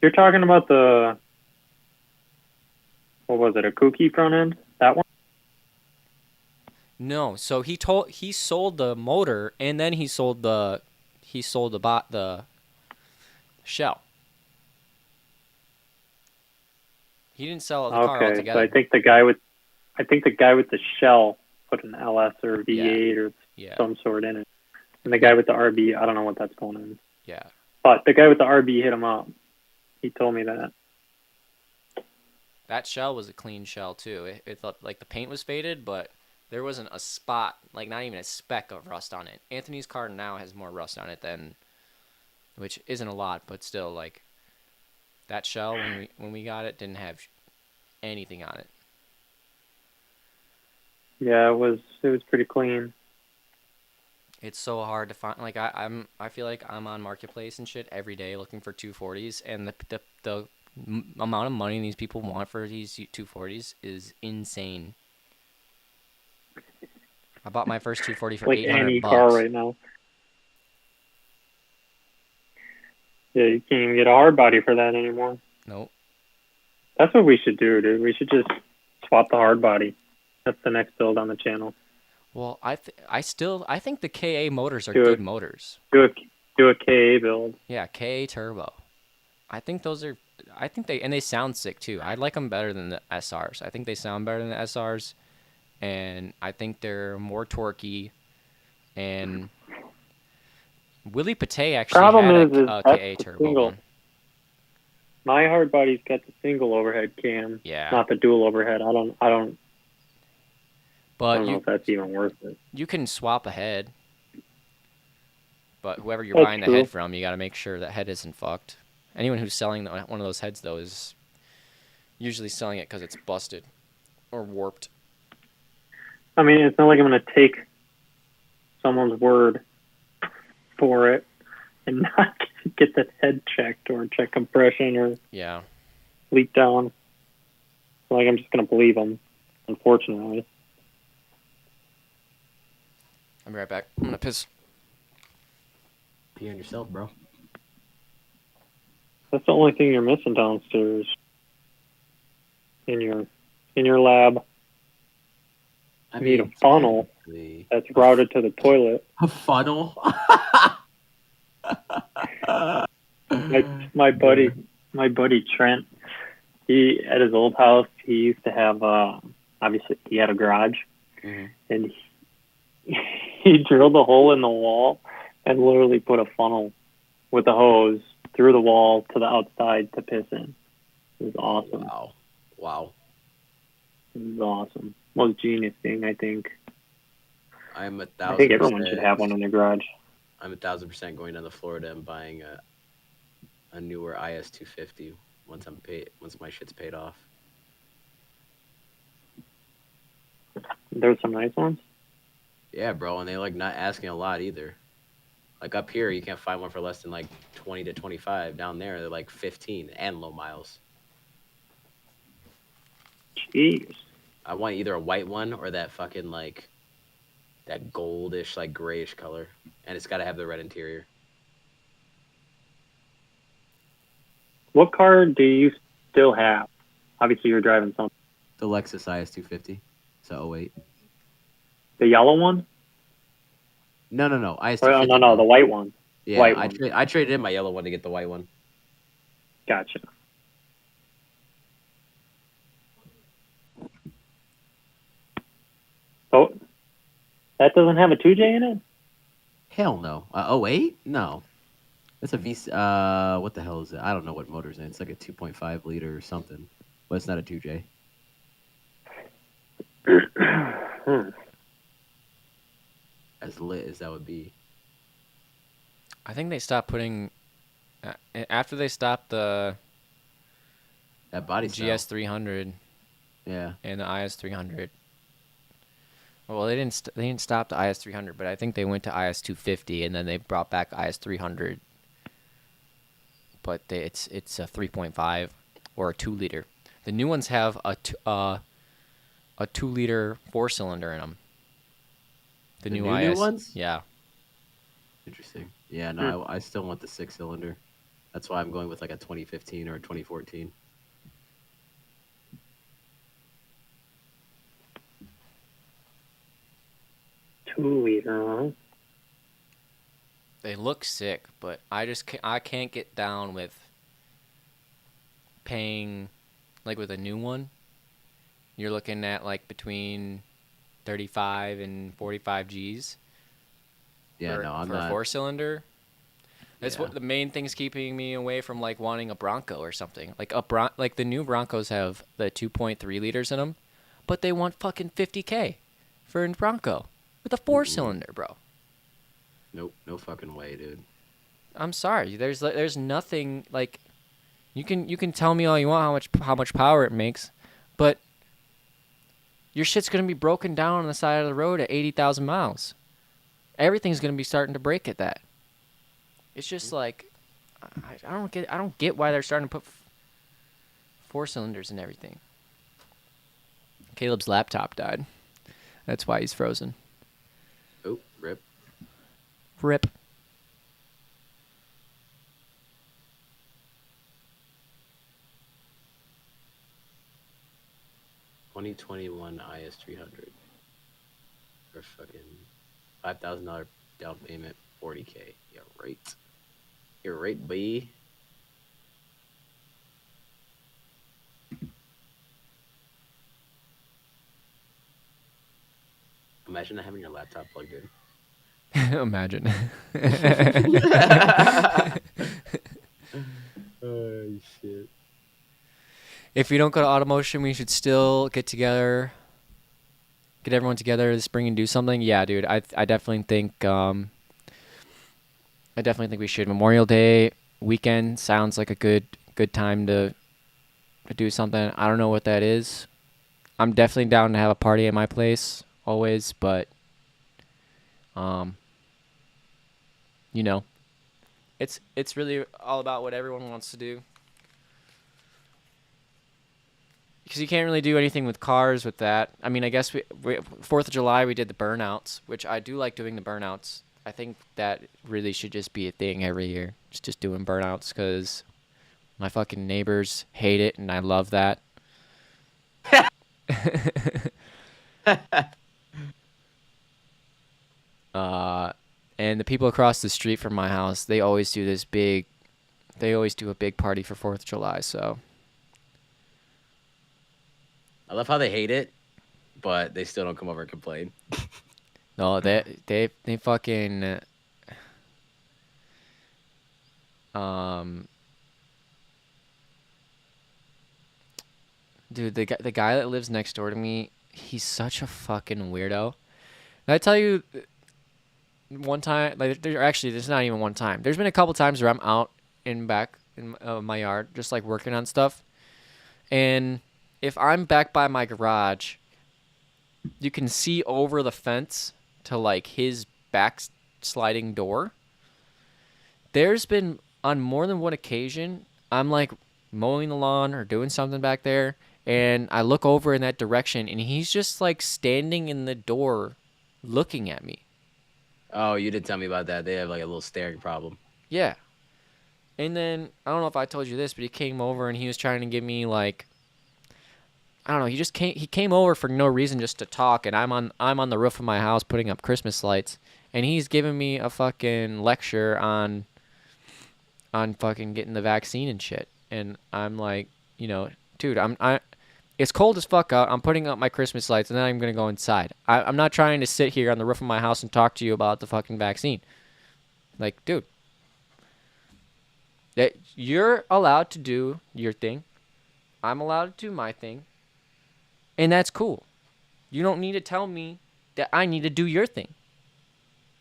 You're talking about the. What was it? A kooky front end? That one? No, so he sold the motor and then he sold the shell. He didn't sell the car Okay, altogether. so I think the guy with the shell put an LS or V8 or some sort in it, and the guy with the RB, I don't know what that's going in. Yeah. But the guy with the RB hit him up. He told me that. That shell was a clean shell too. It looked like the paint was faded, but there wasn't a spot, like not even a speck of rust on it. Anthony's car now has more rust on it than, which isn't a lot, but still, like, that shell when we got it didn't have anything on it. Yeah, it was pretty clean. It's so hard to find. Like I feel like I'm on Marketplace and shit every day looking for 240s, and the amount of money these people want for these 240s is insane. I bought my first 240 for like $800. any car right now. Yeah, you can't even get a hard body for that anymore. Nope. That's what we should do, dude. We should just swap the hard body. That's the next build on the channel. Well, I think the KA motors are good motors. Do a KA build. Yeah, KA turbo. I think they sound sick too. I like them better than the SRs. I think they sound better than the SRs, and I think they're more torquey. And Willie Pate actually had a KA turbo single. one. My hard body's got the single overhead cam, Yeah. not the dual overhead. I don't But know if that's even worth it. You can swap a head, but whoever you're That's buying the true. head from, you got to make sure that head isn't fucked. Anyone who's selling one of those heads, though, is usually selling it because it's busted or warped. I mean, it's not like I'm going to take someone's word for it and not get the head checked or check compression or leak down. Like, I'm just going to believe them, unfortunately. I'll be right back. I'm going to piss. Pee on yourself, bro. That's the only thing you're missing downstairs in your lab. I You need mean, a funnel that's routed to the toilet. A funnel? My buddy Trent, he at his old house, he used to have obviously he had a garage, and he drilled a hole in the wall and literally put a funnel with a hose through the wall to the outside to piss in. It was awesome. Wow. It was awesome. Most genius thing, I think. I think everyone should have one in their garage. I'm 1,000% going down to Florida and buying a newer IS 250 once my shit's paid off. There's some nice ones. Yeah, bro, and they like not asking a lot either. Like up here, you can't find one for less than like 20 to 25. Down there, they're like 15 and low miles. Jeez. I want either a white one or that fucking like that goldish, like grayish color, and it's got to have the red interior. What car do you still have? Obviously, you're driving something. The Lexus IS 250. So 08. The yellow one? No. IS 250. No, the white one. Yeah, white I traded in my yellow one to get the white one. Gotcha. Oh, that doesn't have a 2J in it? Hell no. 08? No. It's a V. What the hell is it? I don't know what motor's in. It's like a 2.5 liter or something, but it's not a 2J. As lit as that would be. I think they stopped putting after they stopped the That body style. GS 300 Yeah. and the IS 300. Well, they didn't stop the IS 300, but I think they went to IS 250 and then they brought back IS 300. But it's a 3.5 or a 2-liter. The new ones have a 2-liter 4-cylinder in them. The new IS ones? Yeah. Interesting. Yeah, no, I still want the 6-cylinder. That's why I'm going with like a 2015 or a 2014. Two-liter, They look sick, but I can't get down with paying like with a new one. You're looking at like between 35 and 45 G's. Yeah, for, no, I'm for not. a 4-cylinder. That's Yeah. what the main thing's keeping me away from like wanting a Bronco or something. Like the new Broncos have the 2.3 liters in them, but they want fucking 50K for a Bronco with a 4-cylinder, bro. Nope, no fucking way, dude. I'm sorry. There's nothing like you can tell me all you want how much power it makes, but your shit's gonna be broken down on the side of the road at 80,000 miles. Everything's gonna be starting to break at that. It's just like I don't get why they're starting to put 4-cylinders in everything. Caleb's laptop died. That's why he's frozen. Oh, rip. Rip. $2021 IS 300 for fucking $5,000 down payment, 40K. Yeah, right. You're right, B. Imagine not having your laptop plugged in. Imagine. Oh shit. If we don't go to Automotion, we should still get everyone together this spring and do something. Yeah, dude, I definitely think we should. Memorial Day weekend sounds like a good time to do something. I don't know what that is. I'm definitely down to have a party at my place always, but you know, it's really all about what everyone wants to do. Because you can't really do anything with cars with that. I mean, I guess we 4th of July we did the burnouts, which I do like doing the burnouts. I think that really should just be a thing every year. Just doing burnouts because my fucking neighbors hate it and I love that. And the people across the street from my house, they always do a big party for 4th of July, so. I love how they hate it, but they still don't come over and complain. No, they fucking dude, the guy that lives next door to me, he's such a fucking weirdo. Did I tell you one time, like there's not even one time. There's been a couple times where I'm out in back in my yard just like working on stuff. And if I'm back by my garage, you can see over the fence to like his back sliding door. There's been on more than one occasion, I'm like mowing the lawn or doing something back there, and I look over in that direction, and he's just like standing in the door looking at me. Oh, you did tell me about that. They have like a little staring problem. Yeah. And then, I don't know if I told you this, but he came over and he was trying to give me like, I don't know, he came over for no reason just to talk, and I'm on the roof of my house putting up Christmas lights, and he's giving me a fucking lecture on fucking getting the vaccine and shit. And I'm like, you know, dude, it's cold as fuck out. I'm putting up my Christmas lights, and then I'm going to go inside. I'm not trying to sit here on the roof of my house and talk to you about the fucking vaccine. Like, dude. That you're allowed to do your thing. I'm allowed to do my thing. And that's cool. You don't need to tell me that I need to do your thing.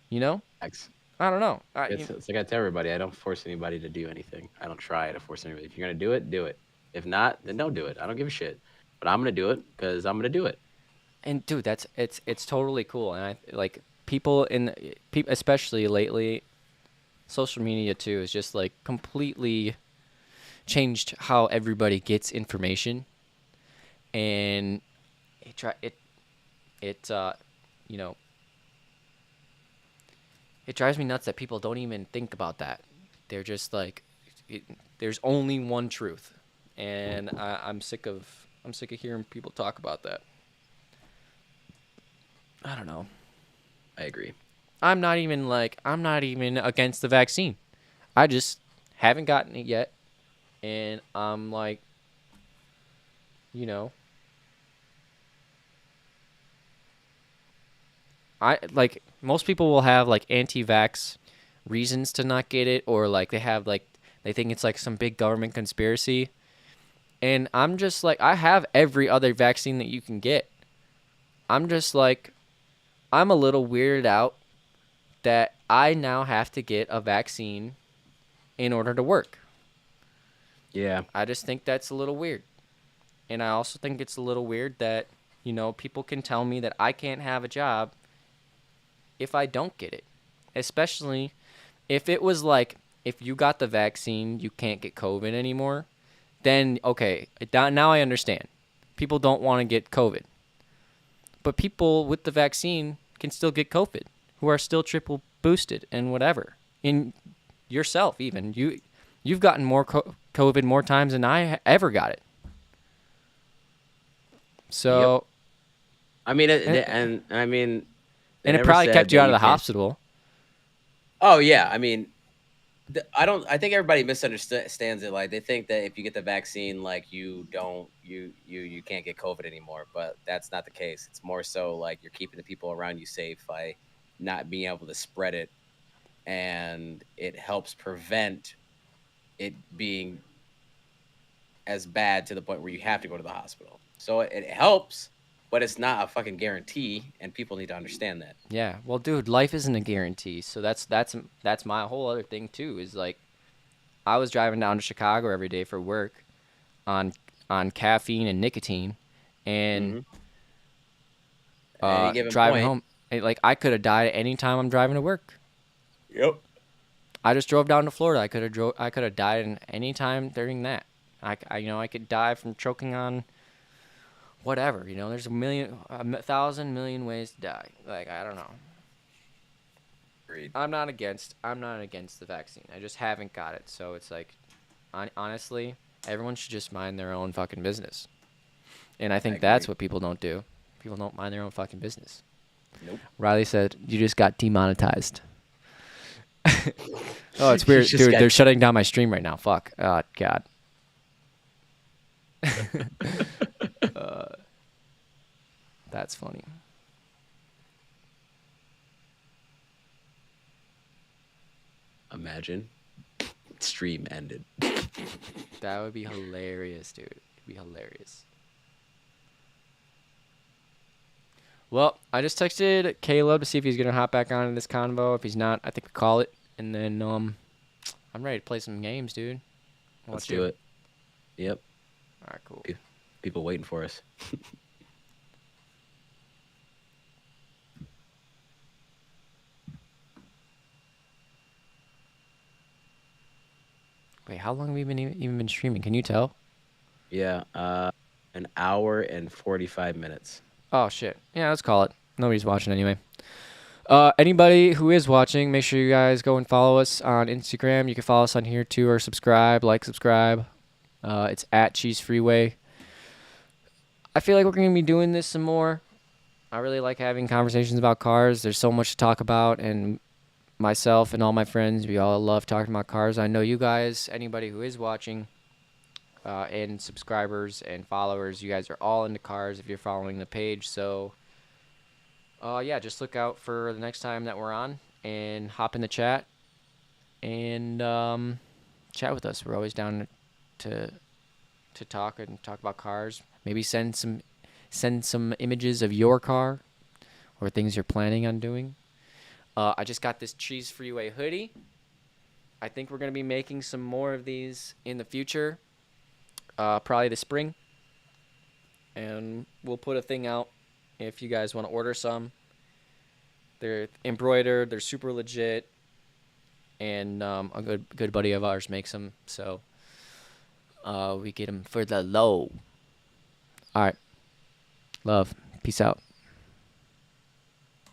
You know? Facts. I don't know. It's like I tell everybody, I don't force anybody to do anything. I don't try to force anybody. If you're gonna do it, do it. If not, then don't do it. I don't give a shit. But I'm gonna do it because I'm gonna do it. And dude, it's totally cool. And I like people especially lately, social media too is just like completely changed how everybody gets information. And you know, it drives me nuts that people don't even think about that. They're just like, there's only one truth, and I'm sick of hearing people talk about that. I don't know. I agree. I'm not even against the vaccine. I just haven't gotten it yet, and I'm like, you know, most people will have like anti-vax reasons to not get it, or like they think it's like some big government conspiracy. And I'm just like, I have every other vaccine that you can get. I'm just like, I'm a little weirded out that I now have to get a vaccine in order to work. Yeah. I just think that's a little weird. And I also think it's a little weird that, people can tell me that I can't have a job if I don't get it. Especially if it was like, if you got the vaccine, you can't get COVID anymore. Then, okay, now I understand. People don't want to get COVID. But people with the vaccine can still get COVID, who are still triple boosted and whatever. In yourself, even. You've gotten more COVID more times than I ever got it. So... Yep. I mean, and it probably kept you out of the hospital. Oh, yeah. I mean, I think everybody misunderstands it. Like, they think that if you get the vaccine, like, you can't get COVID anymore. But that's not the case. It's more so like you're keeping the people around you safe by not being able to spread it. And it helps prevent it being as bad to the point where you have to go to the hospital. So it helps, but it's not a fucking guarantee, and people need to understand that. Yeah, well, dude, life isn't a guarantee. So that's my whole other thing too. Is like, I was driving down to Chicago every day for work, on caffeine and nicotine, and driving home. Like, I could have died at any time I'm driving to work. Yep. I just drove down to Florida. I could have died in any time during that. I could die from choking on whatever. There's a thousand million ways to die. Like, I don't know. Agreed. I'm not against the vaccine. I just haven't got it. So it's like, honestly, everyone should just mind their own fucking business. And I think that's what people don't do. People don't mind their own fucking business. Nope. Riley said, "You just got demonetized." Oh, it's weird, dude. They're shutting down my stream right now. Fuck. Oh, God. That's funny. Imagine. Stream ended. That would be hilarious, dude. It'd be hilarious. Well, I just texted Caleb to see if he's gonna hop back on in this convo. If he's not, I think we call it. And then I'm ready to play some games, dude. Let's do it. Yep. All right, cool. People waiting for us. Wait, how long have we even been streaming? Can you tell? Yeah, an hour and 45 minutes. Oh, shit. Yeah, let's call it. Nobody's watching anyway. Anybody who is watching, make sure you guys go and follow us on Instagram. You can follow us on here too, or subscribe. It's at Cheese Freeway. I feel like we're going to be doing this some more. I really like having conversations about cars. There's so much to talk about, and myself and all my friends, we all love talking about cars. I know you guys, anybody who is watching, and subscribers and followers, you guys are all into cars if you're following the page. So, yeah, just look out for the next time that we're on and hop in the chat and chat with us. We're always down to talk and talk about cars. Maybe send some images of your car or things you're planning on doing. I just got this Cheese Freeway hoodie. I think we're going to be making some more of these in the future, probably this spring. And we'll put a thing out if you guys want to order some. They're embroidered. They're super legit. And a good buddy of ours makes them. So we get them for the low. All right. Love. Peace out.